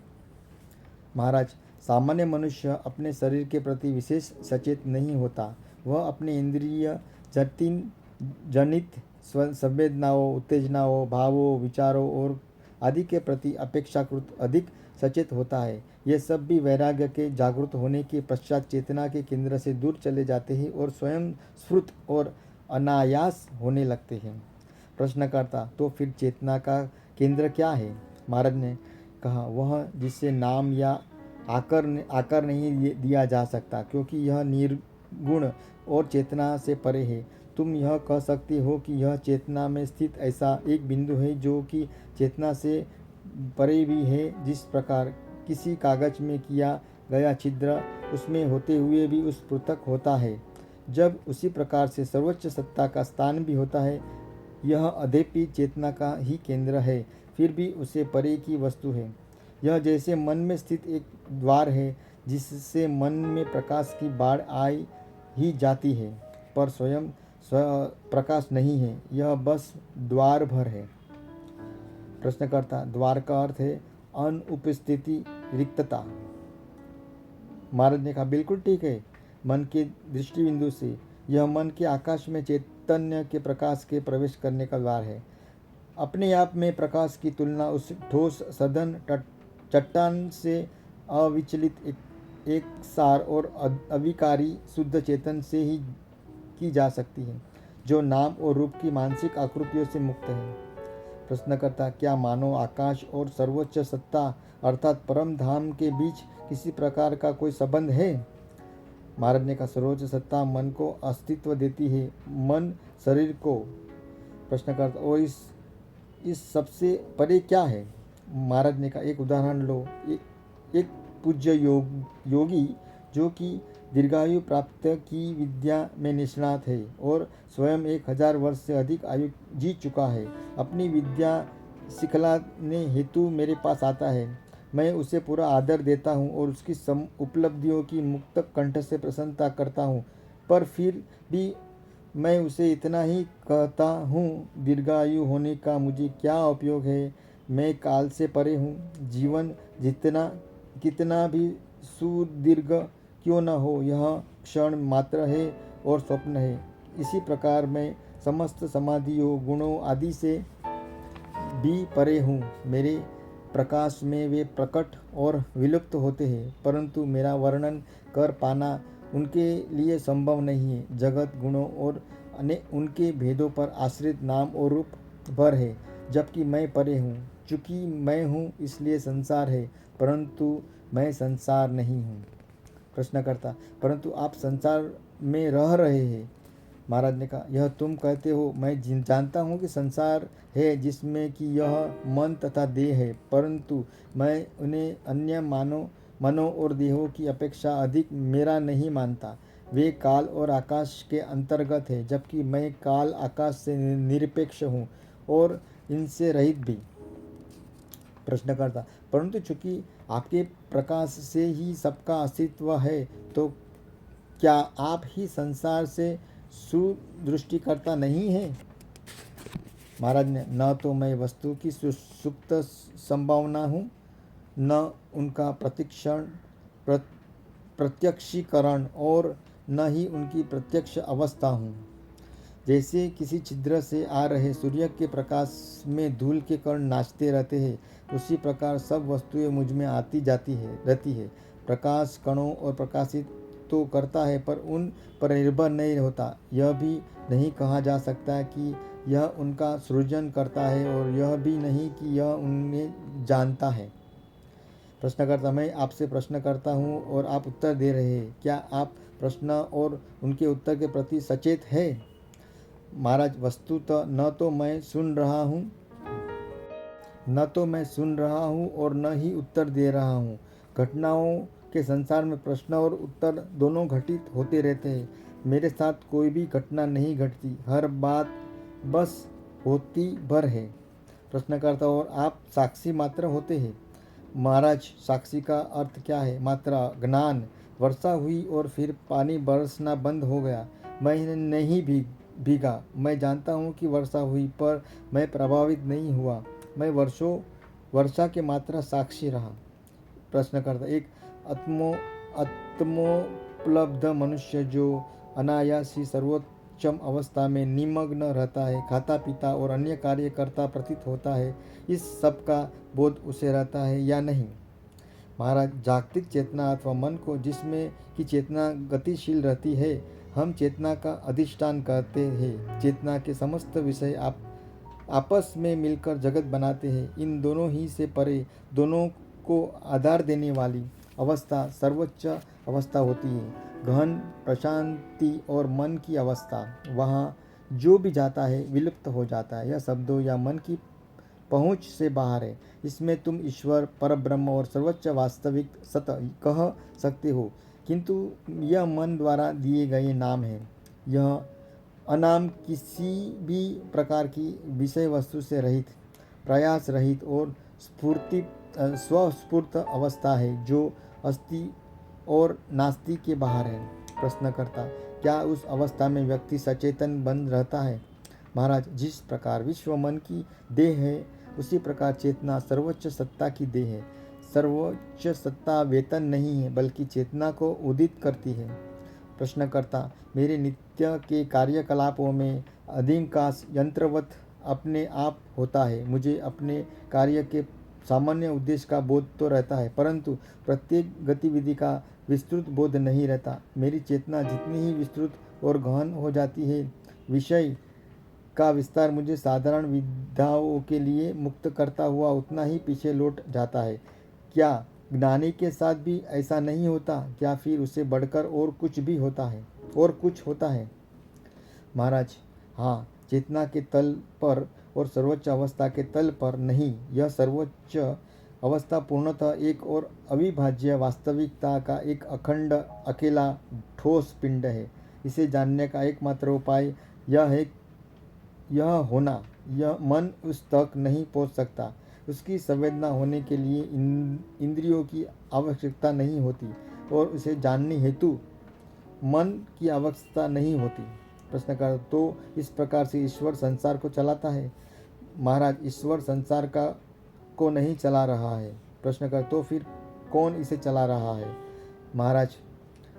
महाराज, सामान्य मनुष्य अपने शरीर के प्रति विशेष सचेत नहीं होता। वह अपने इंद्रिय जनित संवेदनाओं, उत्तेजनाओं, भावों, विचारों और आदि के प्रति अपेक्षाकृत अधिक सचेत होता है। ये सब भी वैराग्य के जागृत होने के पश्चात चेतना के केंद्र से दूर चले जाते हैं और स्वयं स्फुट और अनायास होने लगते हैं। प्रश्नकर्ता, तो फिर चेतना का केंद्र क्या है? महाराज ने कहा, वह जिसे नाम या आकर नहीं दिया जा सकता, क्योंकि यह निर्गुण और चेतना से परे है। तुम यह कह सकते हो कि यह चेतना में स्थित ऐसा एक बिंदु है जो कि चेतना से परे भी है। जिस प्रकार किसी कागज में किया गया छिद्र उसमें होते हुए भी उस पृथक होता है, जब उसी प्रकार से सर्वोच्च सत्ता का स्थान भी होता है। यह अद्यपि चेतना का ही केंद्र है, फिर भी उसे परे की वस्तु है। यह जैसे मन में स्थित एक द्वार है जिससे मन में प्रकाश की बाढ़ आई ही जाती है, पर स्वयं प्रकाश नहीं है। यह बस द्वार भर है। प्रश्नकर्ता, द्वार का अर्थ है अनुपस्थिति, रिक्तता। महाराज ने कहा, बिल्कुल ठीक है। मन के दृष्टिबिंदु से यह मन के आकाश में चैतन्य के प्रकाश के प्रवेश करने का द्वार है। अपने आप में प्रकाश की तुलना उस ठोस सघन चट्टान से अविचलित एक सार और अविकारी शुद्ध चेतन से ही की जा सकती है, जो नाम और रूप की मानसिक आकृतियों से मुक्त है। प्रश्नकर्ता, क्या मानो आकाश और सर्वोच्च सत्ता अर्थात परम धाम के बीच किसी प्रकार का कोई संबंध है? महाराज ने कहा, सर्वोच्च सत्ता मन को अस्तित्व देती है, मन शरीर को। प्रश्नकर्ता, और इस सबसे परे क्या है? महाराज ने कहा, एक उदाहरण लो। एक पूज्य योगी जो कि दीर्घायु प्राप्त की विद्या में निष्णात है और स्वयं 1000 वर्ष से अधिक आयु जी चुका है, अपनी विद्या सिखलाने हेतु मेरे पास आता है। मैं उसे पूरा आदर देता हूँ और उसकी उपलब्धियों की मुक्त कंठ से प्रसन्नता करता हूँ, पर फिर भी मैं उसे इतना ही कहता हूँ, दीर्घायु होने का मुझे क्या उपयोग है। मैं काल से परे हूँ। जीवन जितना कितना भी सुदीर्घ क्यों न हो, यह क्षण मात्र है और स्वप्न है। इसी प्रकार मैं समस्त समाधियों, गुणों आदि से भी परे हूँ। मेरे प्रकाश में वे प्रकट और विलुप्त होते हैं, परंतु मेरा वर्णन कर पाना उनके लिए संभव नहीं है। जगत गुणों और उनके भेदों पर आश्रित नाम और रूप भर है, जबकि मैं परे हूँ। चूँकि मैं हूँ इसलिए संसार है, परंतु मैं संसार नहीं हूँ। प्रश्नकर्ता: परंतु आप संसार में रह रहे हैं। महाराज ने कहा, यह तुम कहते हो, मैं जानता हूँ कि संसार है जिसमें कि यह मन तथा देह है, परंतु मैं उन्हें अन्य मनों और देहों की अपेक्षा अधिक मेरा नहीं मानता। वे काल और आकाश के अंतर्गत है, जबकि मैं काल आकाश से निरपेक्ष हूँ और इनसे रहित भी। प्रश्नकर्ता: परंतु चूंकि आपके प्रकाश से ही सबका अस्तित्व है, तो क्या आप ही संसार से सुदृष्टिकर्ता नहीं है? महाराज ने, न तो मैं वस्तु की सुप्त संभावना हूँ, न उनका प्रत्यक्षीकरण और न ही उनकी प्रत्यक्ष अवस्था हूँ। जैसे किसी छिद्र से आ रहे सूर्य के प्रकाश में धूल के कण नाचते रहते हैं, उसी प्रकार सब वस्तुएं मुझ में आती जाती रहती है। प्रकाश कणों और प्रकाशित तो करता है, पर उन पर निर्भर नहीं होता। यह भी नहीं कहा जा सकता कि यह उनका सृजन करता है, और यह भी नहीं कि यह उन्हें जानता है। प्रश्नकर्ता: मैं आपसे प्रश्न करता हूँ और आप उत्तर दे रहे हैं। क्या आप प्रश्न और उनके उत्तर के प्रति सचेत है? महाराज, वस्तुतः न तो मैं सुन रहा हूँ और न ही उत्तर दे रहा हूँ। घटनाओं के संसार में प्रश्न और उत्तर दोनों घटित होते रहते हैं। मेरे साथ कोई भी घटना नहीं घटती, हर बात बस होती भर है। प्रश्नकर्ता: और आप साक्षी मात्र होते हैं। महाराज, साक्षी का अर्थ क्या है? मात्रा, ज्ञान। वर्षा हुई और फिर पानी बरसना बंद हो गया, मैं नहीं भीगा। मैं जानता हूँ कि वर्षा हुई, पर मैं प्रभावित नहीं हुआ। मैं वर्षा के मात्र साक्षी रहा। प्रश्नकर्ता: एक आत्मोपलब्ध मनुष्य जो अनायासी सर्वोच्चम अवस्था में निमग्न रहता है, खाता पीता और अन्य कार्य करता प्रतीत होता है, इस सब का बोध उसे रहता है या नहीं? महाराज, जागतिक चेतना अथवा मन को, जिसमें की चेतना गतिशील रहती है, हम चेतना का अधिष्ठान कहते हैं। चेतना के समस्त विषय आपस में मिलकर जगत बनाते हैं। इन दोनों ही से परे, दोनों को आधार देने वाली अवस्था सर्वोच्च अवस्था होती है, गहन प्रशांति और मन की अवस्था। वहाँ जो भी जाता है विलुप्त हो जाता है। यह शब्दों या मन की पहुँच से बाहर है। इसमें तुम ईश्वर, परब्रह्म और सर्वोच्च वास्तविक सत्य कह सकते हो, किंतु यह मन द्वारा दिए गए नाम है। यह अनाम किसी भी प्रकार की विषय वस्तु से रहित, प्रयास रहित और स्वस्फूर्त अवस्था है, जो अस्थि और नास्ति के बाहर है। प्रश्नकर्ता: क्या उस अवस्था में व्यक्ति सचेतन बन रहता है? महाराज, जिस प्रकार विश्व मन की देह है, उसी प्रकार चेतना सर्वोच्च सत्ता की देह है। सर्वोच्च सत्ता वेतन नहीं है, बल्कि चेतना को उदित करती है। प्रश्नकर्ता: मेरे नित्य के कार्यकलापों में अधिकांश यंत्रवत अपने आप होता है। मुझे अपने कार्य के सामान्य उद्देश्य का बोध तो रहता है, परंतु प्रत्येक गतिविधि का विस्तृत बोध नहीं रहता। मेरी चेतना जितनी ही विस्तृत और गहन हो जाती है, विषय का विस्तार मुझे साधारण विधाओं के लिए मुक्त करता हुआ उतना ही पीछे लौट जाता है। क्या ज्ञानी के साथ भी ऐसा नहीं होता? क्या फिर उसे बढ़कर और कुछ होता है? महाराज, हाँ, चेतना के तल पर और सर्वोच्च अवस्था के तल पर नहीं। यह सर्वोच्च अवस्था पूर्णतः एक और अविभाज्य वास्तविकता का एक अखंड अकेला ठोस पिंड है। इसे जानने का एकमात्र उपाय यह है, यह मन उस तक नहीं पहुँच सकता। उसकी संवेदना होने के लिए इंद्रियों की आवश्यकता नहीं होती और उसे जानने हेतु मन की आवश्यकता नहीं होती। प्रश्न कर तो इस प्रकार से ईश्वर संसार को चलाता है। महाराज, ईश्वर संसार का को नहीं चला रहा है। प्रश्न कर तो फिर कौन इसे चला रहा है? महाराज,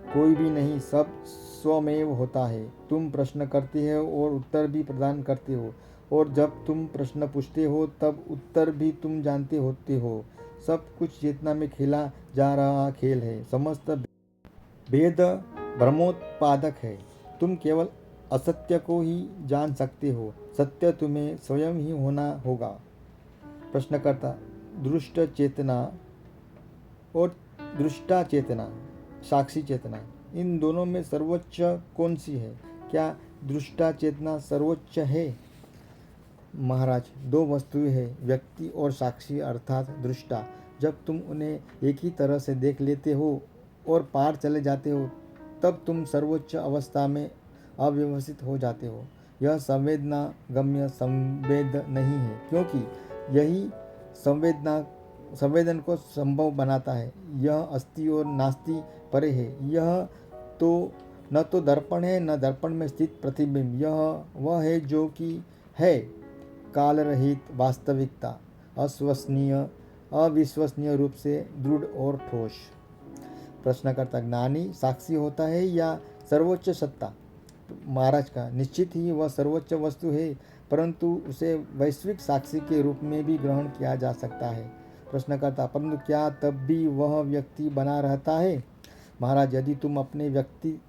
कोई भी नहीं, सब स्वमेव होता है। तुम प्रश्न करते हो और उत्तर भी प्रदान करते हो, और जब तुम प्रश्न पूछते हो तब उत्तर भी तुम जानते होते हो। सब कुछ चेतना में खेला जा रहा खेल है। समस्त भेद भ्रमोत्पादक है। तुम केवल असत्य को ही जान सकते हो, सत्य तुम्हें स्वयं ही होना होगा। प्रश्नकर्ता, दृष्ट चेतना और दृष्टा चेतना, साक्षी चेतना, इन दोनों में सर्वोच्च कौन सी है? क्या दृष्टा चेतना सर्वोच्च है? महाराज, दो वस्तुएं हैं, व्यक्ति और साक्षी अर्थात दृष्टा। जब तुम उन्हें एक ही तरह से देख लेते हो और पार चले जाते हो तब तुम सर्वोच्च अवस्था में अव्यवस्थित हो जाते हो। यह संवेदना गम्य संवेद नहीं है, क्योंकि यही संवेदन को संभव बनाता है। यह अस्ति और नास्ति परे है। यह तो न तो दर्पण है न दर्पण में स्थित प्रतिबिंब। यह वह है जो कि है, काल रहित वास्तविकता, अविश्वसनीय रूप से दृढ़ और ठोस। प्रश्नकर्ता, ज्ञानी साक्षी होता है या सर्वोच्च सत्ता? महाराज का निश्चित ही वह सर्वोच्च वस्तु है, परंतु उसे वैश्विक साक्षी के रूप में भी ग्रहण किया जा सकता है। प्रश्नकर्ता, परंतु क्या तब भी वह व्यक्ति बना रहता है? महाराज, यदि तुम अपने व्यक्ति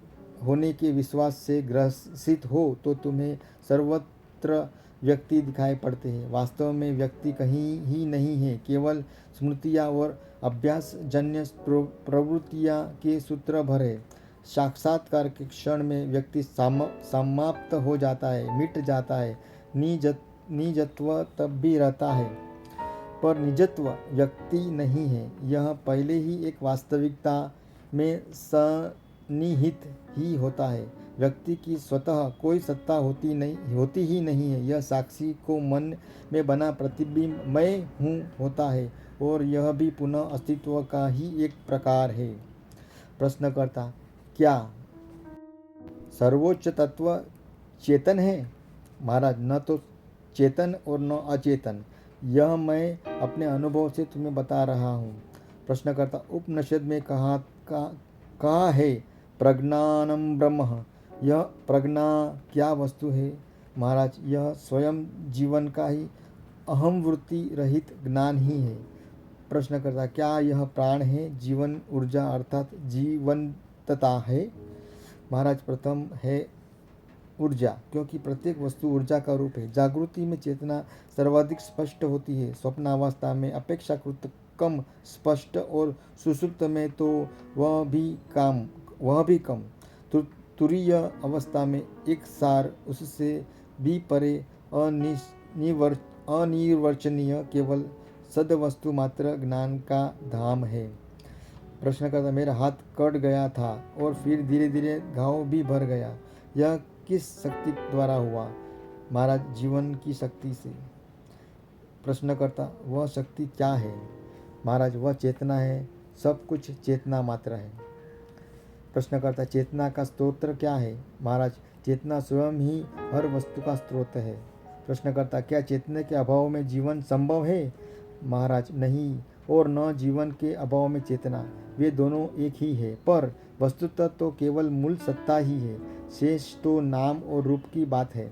होने के विश्वास से ग्रसित हो तो तुम्हें सर्वत्र व्यक्ति दिखाई पड़ते हैं। वास्तव में व्यक्ति कहीं ही नहीं है, केवल स्मृतियाँ और अभ्यास जन्य प्रवृत्तियाँ के सूत्र भर है। साक्षात्कार के क्षण में व्यक्ति समाप्त हो जाता है, मिट जाता है। निजत्व तब भी रहता है, पर निजत्व व्यक्ति नहीं है। यह पहले ही एक वास्तविकता में सन्निहित ही होता है। व्यक्ति की स्वतः कोई सत्ता होती ही नहीं है। यह साक्षी को मन में बना प्रतिबिंब मैं हूँ होता है, और यह भी पुनः अस्तित्व का ही एक प्रकार है। प्रश्नकर्ता, क्या सर्वोच्च तत्व चेतन है? महाराज, न तो चेतन और न अचेतन। यह मैं अपने अनुभव से तुम्हें बता रहा हूँ। प्रश्नकर्ता, उपनिषद में कहा है प्रज्ञानम ब्रह्म। यह प्रज्ञा क्या वस्तु है? महाराज, यह स्वयं जीवन का ही अहम वृत्ति रहित ज्ञान ही है। प्रश्नकर्ता, क्या यह प्राण है, जीवन ऊर्जा अर्थात जीवंतता है? महाराज, प्रथम है ऊर्जा, क्योंकि प्रत्येक वस्तु ऊर्जा का रूप है। जागृति में चेतना सर्वाधिक स्पष्ट होती है, स्वप्नावस्था में अपेक्षाकृत कम स्पष्ट, और सुषुप्त में तो वह भी कम। तुरीय अवस्था में एक सार, उससे भी परे अनिर्वचनीय केवल सदवस्तु मात्र ज्ञान का धाम है। प्रश्नकर्ता, मेरा हाथ कट गया था और फिर धीरे धीरे घाव भी भर गया। यह किस शक्ति द्वारा हुआ? महाराज, जीवन की शक्ति से। प्रश्नकर्ता, वह शक्ति क्या है? महाराज, वह चेतना है। सब कुछ चेतना मात्र है। प्रश्नकर्ता, चेतना का स्रोत क्या है? महाराज, चेतना स्वयं ही हर वस्तु का स्रोत है। प्रश्नकर्ता, क्या चेतने के अभाव में जीवन संभव है? महाराज, नहीं, और न जीवन के अभाव में चेतना। वे दोनों एक ही है, पर वस्तुतः तो केवल मूल सत्ता ही है। शेष तो नाम और रूप की बात है,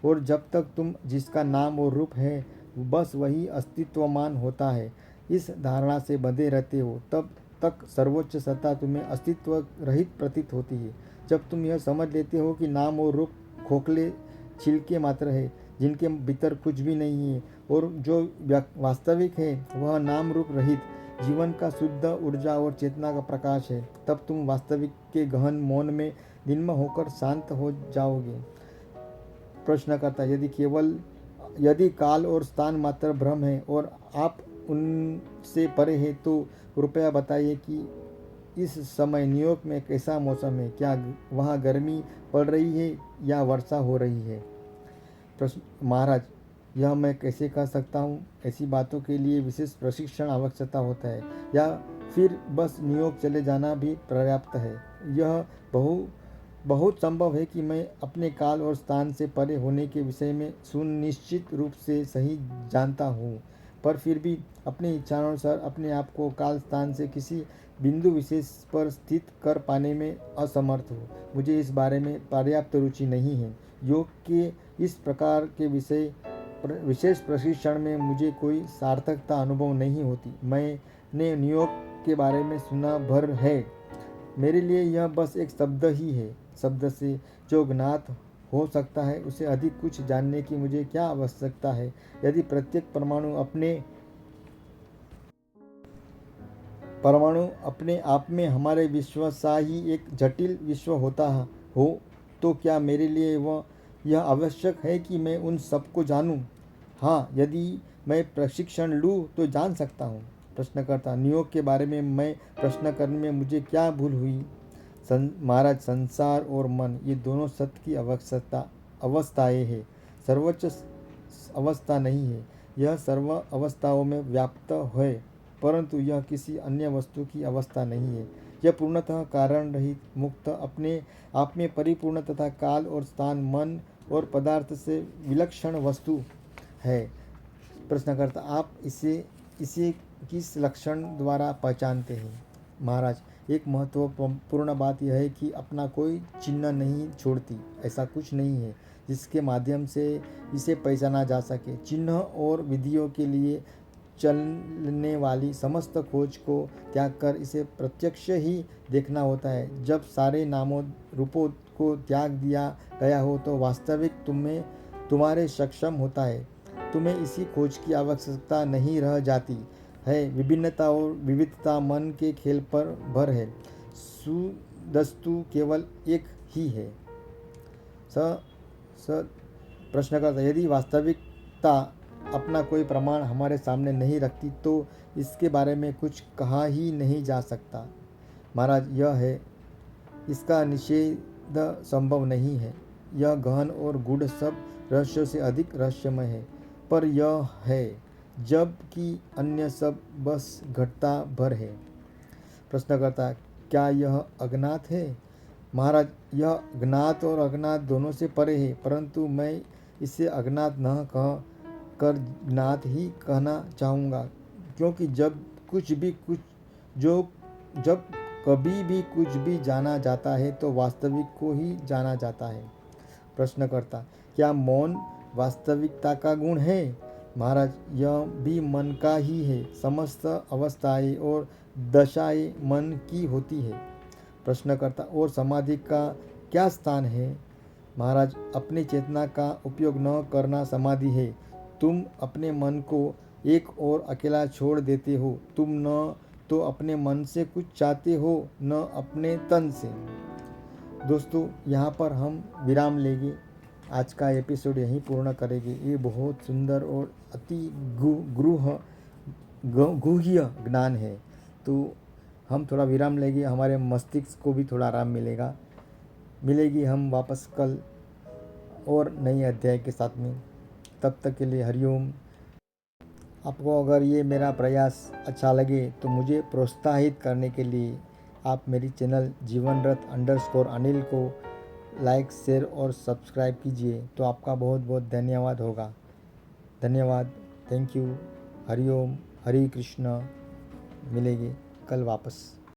और जब तक तुम जिसका नाम और रूप है बस वही अस्तित्वमान होता है, इस धारणा से बंधे रहते हो, तब तक सर्वोच्च सत्ता तुम्हें अस्तित्व रहित प्रतीत होती है। जब तुम यह समझ लेते हो कि नाम और रूप खोखले छिलके मात्र है, जिनके भीतर कुछ भी नहीं है, और जो वास्तविक है वह नाम रूप रहित जीवन का शुद्ध ऊर्जा और चेतना का प्रकाश है, तब तुम वास्तविक के गहन मौन में निम्न होकर शांत हो जाओगे। प्रश्नकर्ता, यदि काल और स्थान मात्र भ्रम है और आप उनसे परे हैं, तो कृपया बताइए कि इस समय न्यूयॉर्क में कैसा मौसम है? क्या वहाँ गर्मी पड़ रही है या वर्षा हो रही है? प्रश्न, महाराज, यह मैं कैसे कर सकता हूँ? ऐसी बातों के लिए विशेष प्रशिक्षण आवश्यकता होता है या फिर बस न्यूयॉर्क चले जाना भी पर्याप्त है? यह बहुत संभव है कि मैं अपने काल और स्थान से परे होने के विषय में सुनिश्चित रूप से सही जानता हूँ, पर फिर भी अपनी इच्छानुसार अपने आप को काल स्थान से किसी बिंदु विशेष पर स्थित कर पाने में असमर्थ हूँ। मुझे इस बारे में पर्याप्त रुचि नहीं है। योग के इस प्रकार के विशेष प्रशिक्षण में मुझे कोई सार्थकता अनुभव नहीं होती। मैंने न्यूयॉर्क के बारे में सुना भर है। मेरे लिए यह बस एक शब्द ही है। शब्द से जो ज्ञात हो सकता है उसे अधिक कुछ जानने की मुझे क्या आवश्यकता है? यदि प्रत्येक परमाणु अपने आप में हमारे विश्व सा ही एक जटिल विश्व होता हो, तो क्या मेरे लिए यह आवश्यक है कि मैं उन सबको जानूं? हाँ, यदि मैं प्रशिक्षण लूँ तो जान सकता हूँ। प्रश्नकर्ता: न्यूयॉर्क के बारे में मैं प्रश्न करने में मुझे क्या भूल हुई? महाराज, संसार और मन ये दोनों सत्य की अवस्थाएं हैं, सर्वोच्च अवस्था नहीं है। यह सर्व अवस्थाओं में व्याप्त है, परंतु यह किसी अन्य वस्तु की अवस्था नहीं है। यह पूर्णतः कारण रहित, मुक्त, अपने आप में परिपूर्ण तथा काल और स्थान, मन और पदार्थ से विलक्षण वस्तु है। प्रश्नकर्ता: आप इसे किस लक्षण द्वारा पहचानते हैं? महाराज, एक महत्वपूर्ण बात यह है कि अपना कोई चिन्ह नहीं छोड़ती। ऐसा कुछ नहीं है जिसके माध्यम से इसे पहचाना जा सके। चिन्ह और विधियों के लिए चलने वाली समस्त खोज को त्याग कर इसे प्रत्यक्ष ही देखना होता है। जब सारे नामों रूपों को त्याग दिया गया हो तो वास्तविक तुम्हारे सक्षम होता है। तुम्हें इसी खोज की आवश्यकता नहीं रह जाती है। विभिन्नता और विविधता मन के खेल पर भर है। सुदस्तु केवल एक ही है। प्रश्नकर्ता: यदि वास्तविकता अपना कोई प्रमाण हमारे सामने नहीं रखती तो इसके बारे में कुछ कहा ही नहीं जा सकता। महाराज, यह है, इसका निषेध संभव नहीं है। यह गहन और गूढ़ सब रहस्यों से अधिक रहस्यमय है, पर यह है जबकि अन्य सब बस घटता भर है। प्रश्नकर्ता: क्या यह अज्ञात है? महाराज, यह ज्ञात और अज्ञात दोनों से परे है, परंतु मैं इसे अज्ञात न कह कर ज्ञात ही कहना चाहूँगा, क्योंकि जब कभी भी कुछ भी जाना जाता है तो वास्तविक को ही जाना जाता है। प्रश्नकर्ता: क्या मौन वास्तविकता का गुण है? महाराज, यह भी मन का ही है। समस्त अवस्थाएं और दशाएं मन की होती है। प्रश्नकर्ता: और समाधि का क्या स्थान है? महाराज, अपनी चेतना का उपयोग न करना समाधि है। तुम अपने मन को एक और अकेला छोड़ देते हो। तुम न तो अपने मन से कुछ चाहते हो, न अपने तन से। दोस्तों, यहाँ पर हम विराम लेंगे। आज का एपिसोड यहीं पूर्ण करेंगे। ये बहुत सुंदर और अति गुह्य ज्ञान है, तो हम थोड़ा विराम लेंगे। हमारे मस्तिष्क को भी थोड़ा आराम मिलेगी। हम वापस कल और नए अध्याय के साथ में। तब तक के लिए हरिओम। आपको अगर ये मेरा प्रयास अच्छा लगे तो मुझे प्रोत्साहित करने के लिए आप मेरी चैनल जीवनरथ_अनिल को लाइक, शेयर और सब्सक्राइब कीजिए, तो आपका बहुत बहुत धन्यवाद होगा। धन्यवाद, थैंक यू। हरिओम, हरे कृष्ण। मिलेंगे कल वापस।